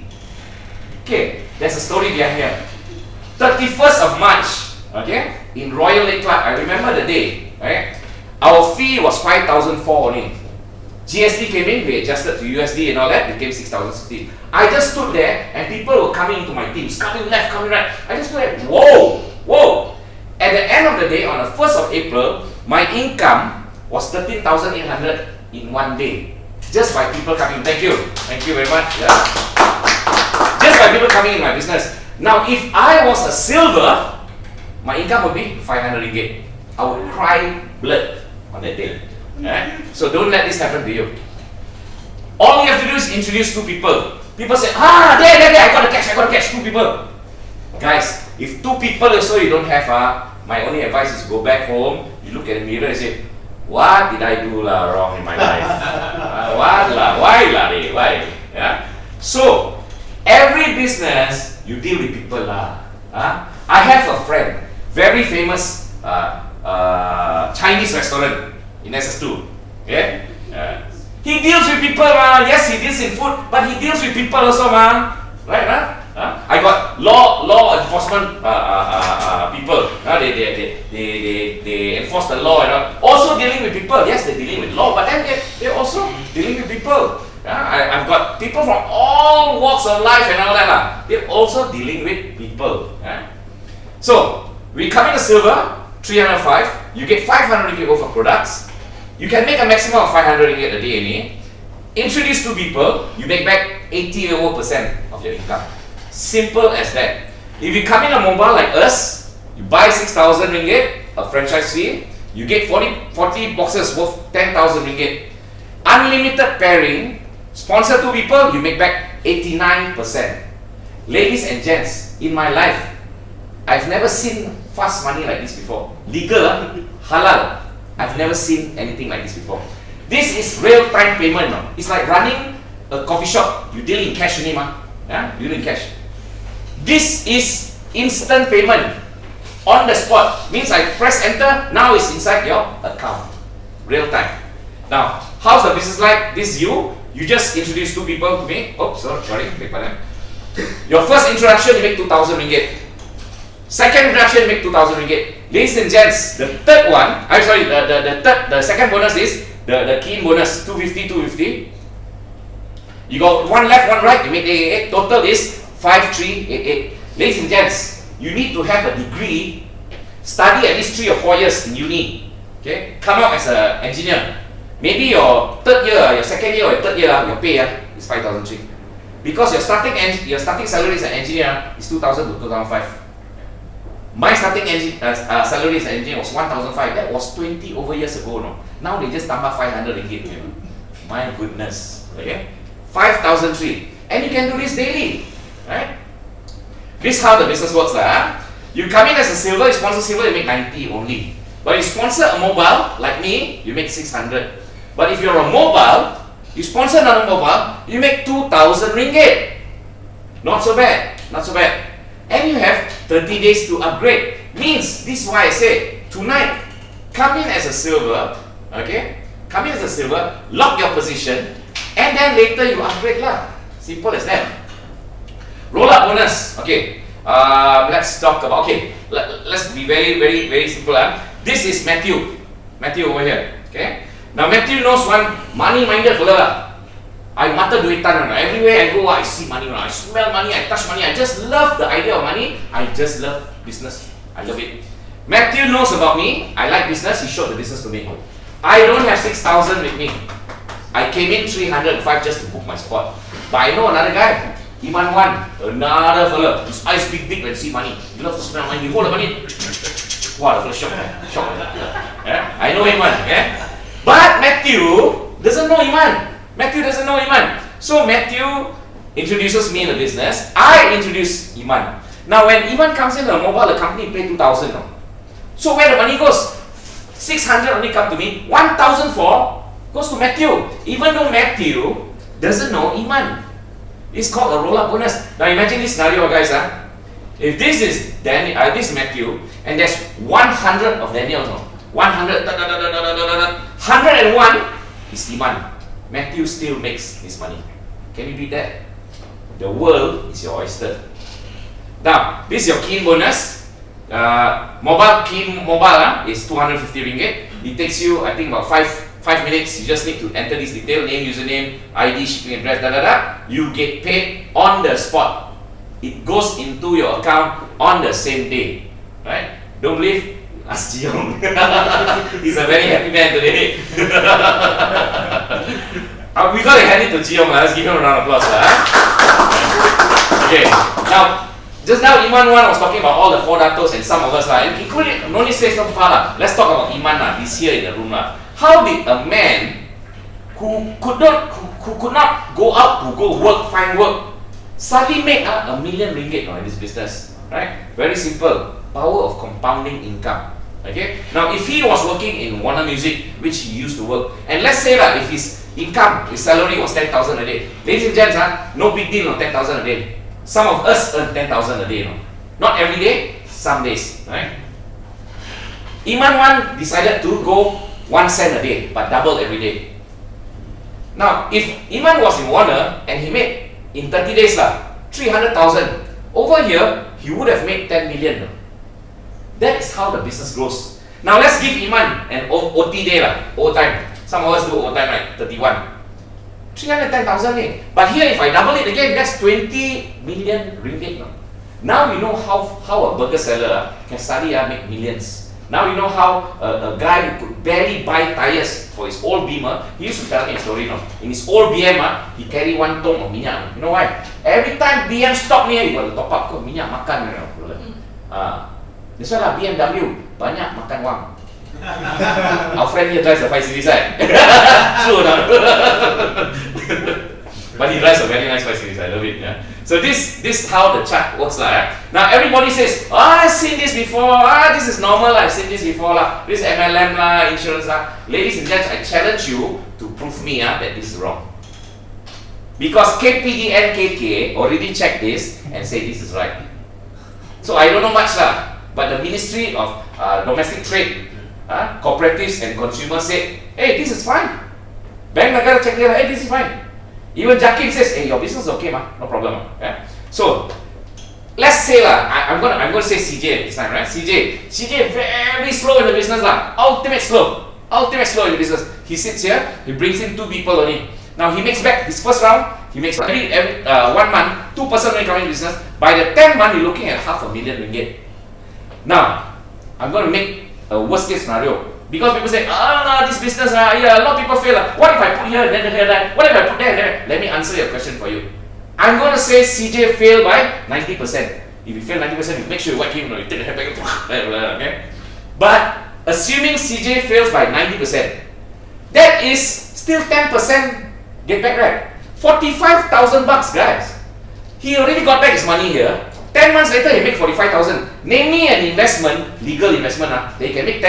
Okay, there's a story behind here. 31st of March, okay, in Royal Lake Club, I remember the day, right? Our fee was 5,004 only. GST came in, we adjusted to USD and all that, became 6,060. I just stood there and people were coming into my teams, coming left, coming right. I just stood there, whoa, whoa. At the end of the day, on the 1st of April, my income was 13,800 in one day. Just by people coming. Thank you very much. Yeah. Just by people coming in my business. Now, if I was a silver, my income would be 500 ringgit. I would cry blood on that day. Yeah? So don't let this happen to you. All you have to do is introduce two people. People say, there, I got to catch two people. Guys, if two people or so you don't have, my only advice is go back home, you look at the mirror and say, what did I do wrong in my life? Why? Yeah? So, every business, you deal with people. I have a friend, very famous Chinese restaurant in SS2. Yeah? He deals with people. Yes, he deals in food, but he deals with people also. Right? I got law enforcement people. They enforce the law and all. Also dealing with people. Yes, they're dealing with law, but then they're also dealing with people. I've got people from all walks of life and all that. They're also dealing with people. So we come in a silver, 305. You get 500 ringgit worth of products. You can make a maximum of 500 ringgit a day. Introduce two people, you make back 80% of your income. Simple as that. If you come in a mobile like us, you buy 6,000 ringgit, a franchise fee, you get 40 boxes worth 10,000 ringgit. Unlimited pairing, sponsor two people, you make back 89%. Ladies and gents, in my life, I've never seen fast money like this before. Legal, halal. I've never seen anything like this before. This is real-time payment. It's like running a coffee shop. You deal in cash only, yeah? You deal in cash. This is instant payment. On the spot. Means I press enter, now it's inside your account. Real time. Now, how's the business like? This is you. You just introduce two people to me. Oops, sorry. Your first introduction, you make 2,000 ringgit. Second introduction, you make 2,000 ringgit. Ladies and gents, the third one, the second bonus is the key bonus, 250. You got one left, one right, you make 888. Total is 5388. Ladies and gents, you need to have a degree, study at least 3 or 4 years in uni. Okay? Come out as an engineer. Maybe your third year, your second year or your third year, your pay is 5,003. Because your starting salary as an engineer is 2,000 to 2,005. My starting salary as an engineer was 1,005. That was 20 over years ago. No? Now they just tambah 500 ringgit. My goodness. Okay? 5,003. And you can do this daily. Right? This is how the business works. You come in as a silver, you sponsor silver, you make 90 only. But you sponsor a mobile, like me, you make 600. But if you're a mobile, you sponsor another mobile, you make 2,000 ringgit. Not so bad, not so bad. And you have 30 days to upgrade. Means, this is why I say, tonight, come in as a silver, okay? Come in as a silver, lock your position, and then later you upgrade lah. Simple as that. Roll up bonus, okay. Let's talk about, okay, let's be very simple. This is Matthew. Matthew over here, okay? Now Matthew knows one money-minded fella lah. I mata duitan, everywhere I go, I see money, I smell money, I touch money. I just love the idea of money. I just love business. I love it. Matthew knows about me. I like business. He showed the business to me. I don't have 6,000 with me. I came in 305 just to book my spot. But I know another guy, Iman Wan, another fella. His eyes big when see money. He loves to smell money. He hold the money. Wow, the fella shock. Yeah? I know Iman. Yeah? But Matthew doesn't know Iman. Matthew doesn't know Iman. So Matthew introduces me in the business. I introduce Iman. Now when Iman comes in the mobile, the company pay 2,000. No? So where the money goes? 600 only come to me. 1,004 goes to Matthew. Even though Matthew doesn't know Iman. It's called a roll-up bonus. Now imagine this scenario, guys. If this is this is Matthew, and there's 100 of Daniel. No? 100, 101 is Iman. Matthew still makes his money. Can you beat that? The world is your oyster. Now, this is your key bonus. Key mobile is 250 ringgit. It takes you, I think, about 5 minutes. You just need to enter this detail, name, username, ID, shipping address, You get paid on the spot. It goes into your account on the same day. Right? Don't believe? Ask Jiong. He's a very happy man today. We gotta hand it to Jiong. Let's give him a round of applause. Okay. Now, just now Iman Wan was talking about all the 4 datos and some of us, including, no need to say so far. Let's talk about Iman. He's here in the room. How did a man who could not go out to go work, find work, suddenly make a million ringgit in this business? Right? Very simple. Power of compounding income. Okay. Now, if he was working in Warner Music, which he used to work, and let's say that if his income, his salary was 10,000 a day, ladies and gents, no big deal, 10,000 a day. Some of us earn 10,000 a day, not every day, some days, right? Iman Wan decided to go 1 cent a day, but double every day. Now, if Iman was in Warner and he made in 30 days 300,000, over here he would have made 10 million. That is how the business grows. Now let's give Iman an OT day, overtime. Some of us do overtime, right? 31. 310,000. But here, if I double it again, that's 20 million ringgit. Now you know how a burger seller can suddenly make millions. Now you know how a guy who could barely buy tires for his old Beamer, he used to tell me a story. In his old BM, he carry 1 ton of minyak. You know why? Every time BM stop me, he got to top up minyak makan. That's why BMW banyak makan wang. Our friend here drives a 5 Series, right? True, no? But he drives a very nice 5 Series. I love it. Yeah. So this is how the chart works, Now everybody says, I've seen this before. This is normal. I've seen this before, This is MLM insurance, Ladies and gents, I challenge you to prove me that this is wrong. Because KPDNKK already checked this and say this is right. So I don't know much, but the Ministry of Domestic Trade, cooperatives and consumers said, hey, this is fine. Bank Negara check there, hey, this is fine. Even Jakin says, hey, your business is okay, no problem. Yeah? So, let's say, I'm gonna say CJ this time, right? CJ very slow in the business, ultimate slow in the business. He sits here, he brings in 2 people only. Now he makes back his first round, he makes every 1 month, 2 person only coming in business. By the 10th month, you're looking at 500,000 ringgit. Now, I'm going to make a worst case scenario. Because people say, this business, a lot of people fail. What if I put here, then here, then? What if I put there, there? Let me answer your question for you. I'm going to say CJ failed by 90%. If you fail 90%, you make sure you whack him, you take the head back, okay? But, assuming CJ fails by 90%, that is still 10% get back, right? 45,000 bucks, guys. He already got back his money here. 10 months later, he make 45,000. Name me an investment, legal investment, they can make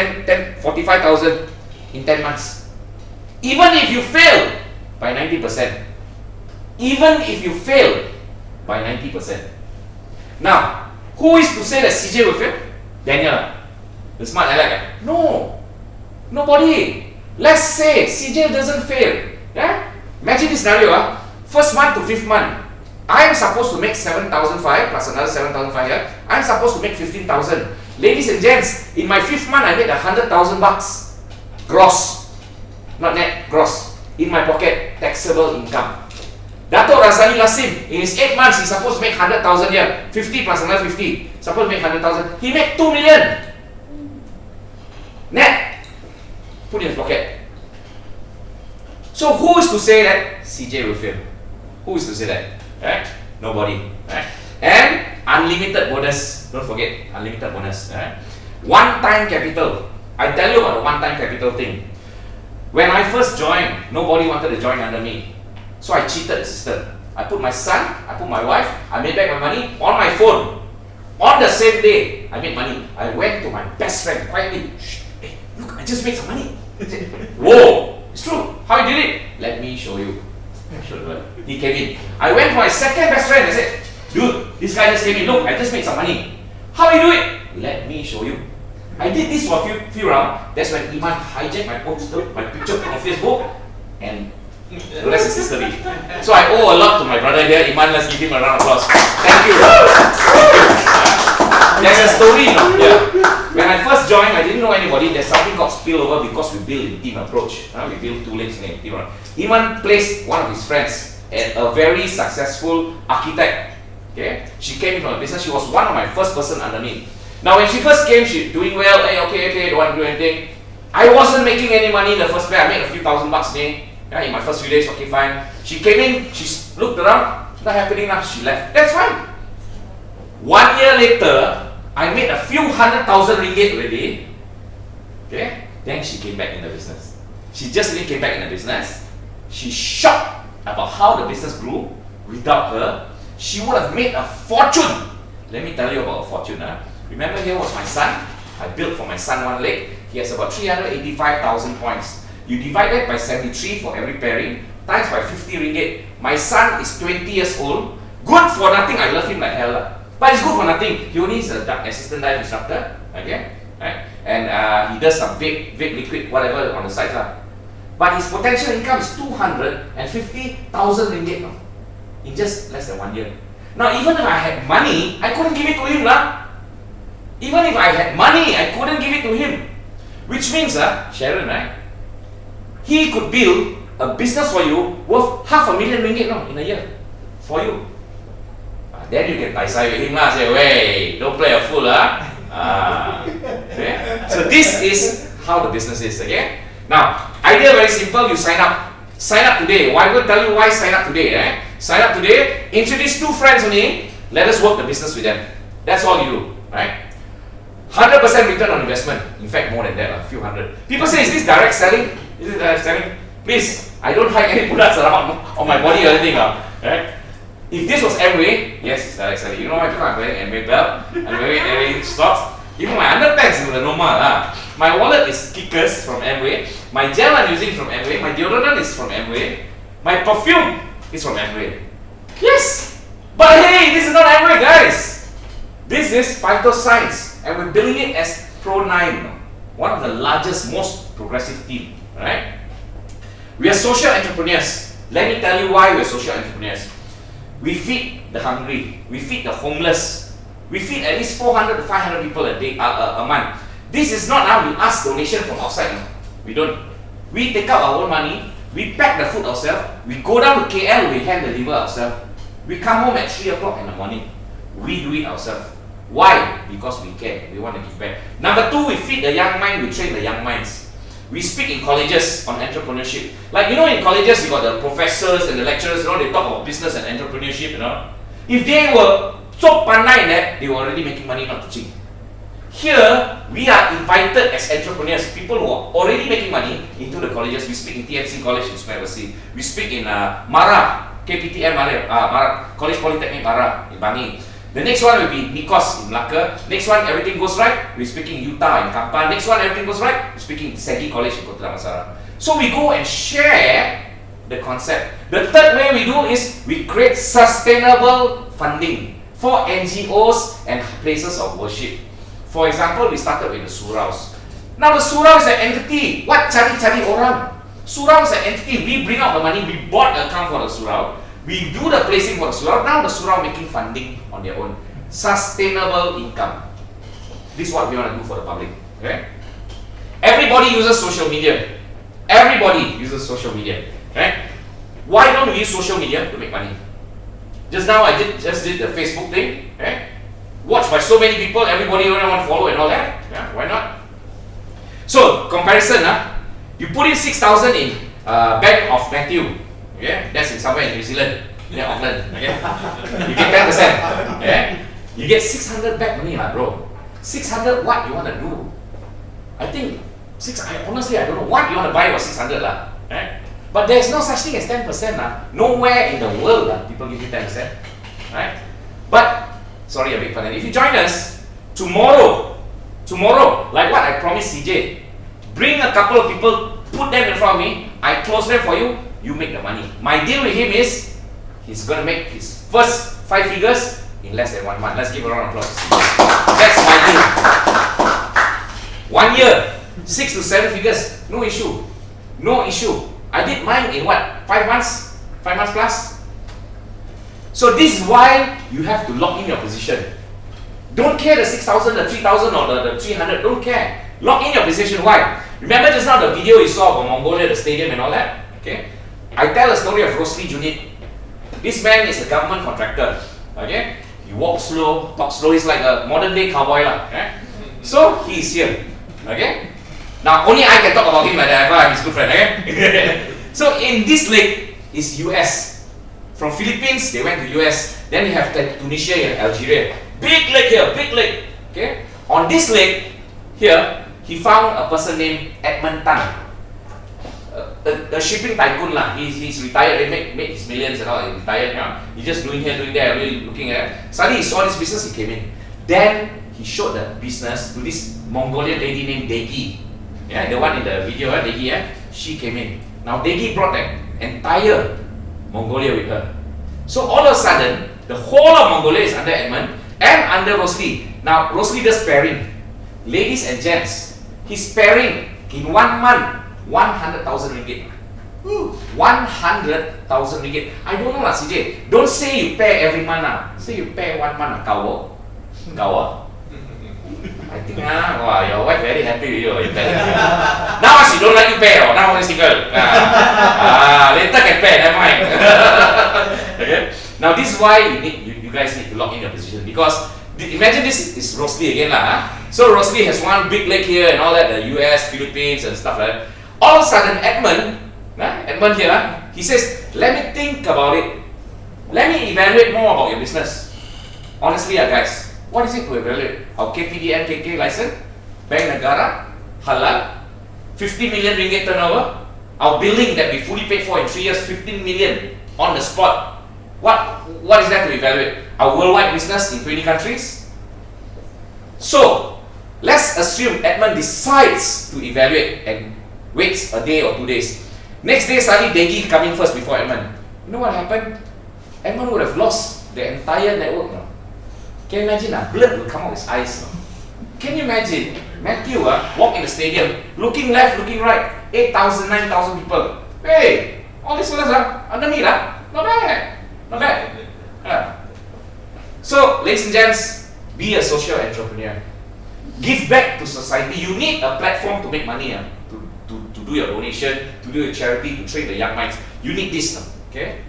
45,000 in 10 months. Even if you fail by 90%. Even if you fail by 90%. Now, who is to say that CJ will fail? Daniel, the smart aleck. No, nobody. Let's say CJ doesn't fail. Yeah? Imagine this scenario. First month to 5th month, I am supposed to make 7,500 plus another 7,500 here. I am supposed to make 15,000. Ladies and gents, in my 5th month, I made 100,000 bucks. Gross. Not net, gross. In my pocket, taxable income. Dato Razali Lasim, in his 8 months, he's supposed to make 100,000 here. 50 plus another 50. Supposed to make 100,000. He made 2 million. Net. Put in his pocket. So who is to say that CJ will fail? Who is to say that? Right? Nobody. Right? And unlimited bonus. Don't forget, unlimited bonus. Right? One-time capital. I tell you about the one-time capital thing. When I first joined, nobody wanted to join under me. So I cheated the system. I put my son, I put my wife, I made back my money on my phone. On the same day, I made money. I went to my best friend quietly. Shh, hey, look, I just made some money. He said, whoa, it's true. How you did it? Let me show you. He came in. I went to my second best friend. I said, dude, this guy just came in. Look, I just made some money. How you do it? Let me show you. I did this for a few rounds. That's when Iman hijacked my poster, my picture on Facebook, and the rest is history. So I owe a lot to my brother here. Iman, let's give him a round of applause. Thank you. There's a story, When I first joined, I didn't know anybody. There's something called spillover because we build in team approach. We build 2 lanes in team approach. Iman placed one of his friends, a very successful architect. Okay, she came from a business. She was one of my first person under me. Now when she first came, she doing well. Hey, okay, don't want to do anything. I wasn't making any money in the first place. I made a few thousand bucks a day. Yeah, in my first few days, okay, fine. She came in, she looked around, not happening now, she left. That's fine. 1 year later, I made a few 100,000 ringgit already. Okay, then she came back in the business. She just really came back in the business. She's shocked about how the business grew. Without her, she would have made a fortune. Let me tell you about a fortune. Remember, here was my son. I built for my son one leg. He has about 385,000 points. You divide that by 73 for every pairing, times by 50 ringgit. My son is 20 years old. Good for nothing. I love him like hell. But it's good for nothing. He only is an assistant dive instructor. Okay? Right? And he does some vape liquid, whatever on the side. But his potential income is 250,000 ringgit in just less than 1 year. Now, even if I had money, I couldn't give it to him. Even if I had money, I couldn't give it to him. Which means, Sharon, right? He could build a business for you worth 500,000 ringgit in a year for you. Then you can tie with him say, "Hey, don't play a fool, okay? So this is how the business is. Okay. Now, idea very simple. You sign up. Sign up today. Why? I'm going to tell you why sign up today. Right? Sign up today. Introduce 2 friends only. Let us work the business with them. That's all you do. Right? 100% return on investment. In fact, more than that, a few hundred. People say, is this direct selling? Is it direct selling? Please, I don't hide any products around on my body or anything. Right? If this was Amway, yes, it's direct selling. You know why? Because I'm wearing Amway belt, I'm wearing Amway stocks. Even my underpants is normal. My wallet is Kickers from Amway. My gel I'm using from Amway. My deodorant is from Amway. My perfume is from Amway. Yes! But hey, this is not Amway, guys. This is Vital Science. And we're building it as Pro9. One of the largest, most progressive team. Right? We are social entrepreneurs. Let me tell you why we're social entrepreneurs. We feed the hungry. We feed the homeless. We feed at least 400 to 500 people a day, a month. This is not how we ask donation from outside. No. We don't. We take out our own money. We pack the food ourselves. We go down to KL. We hand deliver ourselves. We come home at 3 o'clock in the morning. We do it ourselves. Why? Because we care. We want to give back. Number 2, we feed the young mind. We train the young minds. We speak in colleges on entrepreneurship. Like, in colleges, you got the professors and the lecturers, they talk about business and entrepreneurship, If they were so pandai in that, they were already making money, not teaching. Here, we are invited as entrepreneurs, people who are already making money, into the colleges. We speak in TMC College in Sulawesi. We speak in Mara, KPTM Mara, College Polytechnic Mara in Bangi. The next one will be Nikos in Malacca. Next one, everything goes right, we're speaking Utah in Kampan. Next one, everything goes right, we're speaking Segi College in Kota Damansara. So we go and share the concept. The third way we do is we create sustainable funding for NGOs and places of worship. For example, we started with the suraus. Now the surau is an entity. What cari-cari orang? Surau is an entity. We bring out the money, we bought the account for the surau. We do the placing for the surau. Now the surau making funding on their own. Sustainable income. This is what we want to do for the public. Okay? Everybody uses social media. Everybody uses social media. Right? Why don't we use social media to make money? Just now I just did the Facebook thing. Right? Watched by so many people, everybody want to follow and all that. Yeah, why not? So comparison, you put in 6,000 in Bank of Matthew. Yeah, that's in somewhere in New Zealand, near Auckland. Okay, you get 10%. Yeah, you get 600 back money, bro. 600, what you want to do? I think honestly I don't know what you want to buy for 600 lah. Right? But there's no such thing as 10%. Nowhere in the world people give you 10%. Right? But sorry, a big pun. If you join us tomorrow, like what I promised CJ, bring a couple of people, put them in front of me, I close them for you, you make the money. My deal with him is he's gonna make his first 5 figures in less than 1 month. Let's give a round of applause. That's my deal. 1 year, 6 to 7 figures, no issue. No issue. I did mine in what? 5 months? 5 months plus? So this is why you have to lock in your position. Don't care the 6,000, the 3,000 or the 300, don't care. Lock in your position. Why? Remember just now the video you saw of Mongolia, the stadium and all that? Okay? I tell a story of Rosli Junit. This man is a government contractor. Okay? He walks slow, talks slow. He's like a modern day cowboy lah. Okay? So he is here. Okay? Now only I can talk about him like that. I'm his good friend. Okay? So in this lake is US. From Philippines they went to US. Then we have Tunisia and Algeria. Big lake here, big lake. Okay? On this lake here, he found a person named Edmund Tan. A shipping tycoon lah. He's retired. He made his millions and all. He retired. He's just doing here, doing there, really looking at it. Suddenly he saw this business. He came in. Then he showed the business to this Mongolian lady named Degi. Yeah, the one in the video, Degi. She came in. Now Degi brought the entire Mongolia with her. So all of a sudden, the whole of Mongolia is under Edmund and under Rosli. Now Rosli does pairing. Ladies and gents, he's pairing in 1 month 100,000 ringgit. 100,000 ringgit. I don't know lah, CJ. Don't say you pair every month lah. Say you pair 1 month. Kau I think wow, your wife very happy with you. You pair. Now she don't like you pair. Now only single. Later can pair. Never mind. Okay. Now this is why you guys need to lock in your position, because imagine this is Rosli again lah. So Rosli has one big lake here and all that, the US, Philippines and stuff like that. All of a sudden Edmund here, he says, let me think about it. Let me evaluate more about your business. Honestly guys, what is it to evaluate? Our KPDN KK license, Bank Negara, halal, 50 million ringgit turnover, our building that we fully paid for in 3 years, 15 million on the spot. What is that to evaluate? Our worldwide business in 20 countries? So, let's assume Edmund decides to evaluate and waits a day or 2 days. Next day, suddenly Degi coming first before Edmund. You know what happened? Edmund would have lost the entire network. No? Can you imagine? Blood will come out of his eyes. No? Can you imagine? Matthew walk in the stadium, looking left, looking right, 8,000, 9,000 people. Hey, all these fellas under me not bad. Not bad. So, ladies and gents, be a social entrepreneur. Give back to society. You need a platform to make money, to do your donation, to do your charity, to train the young minds. You need this. Okay?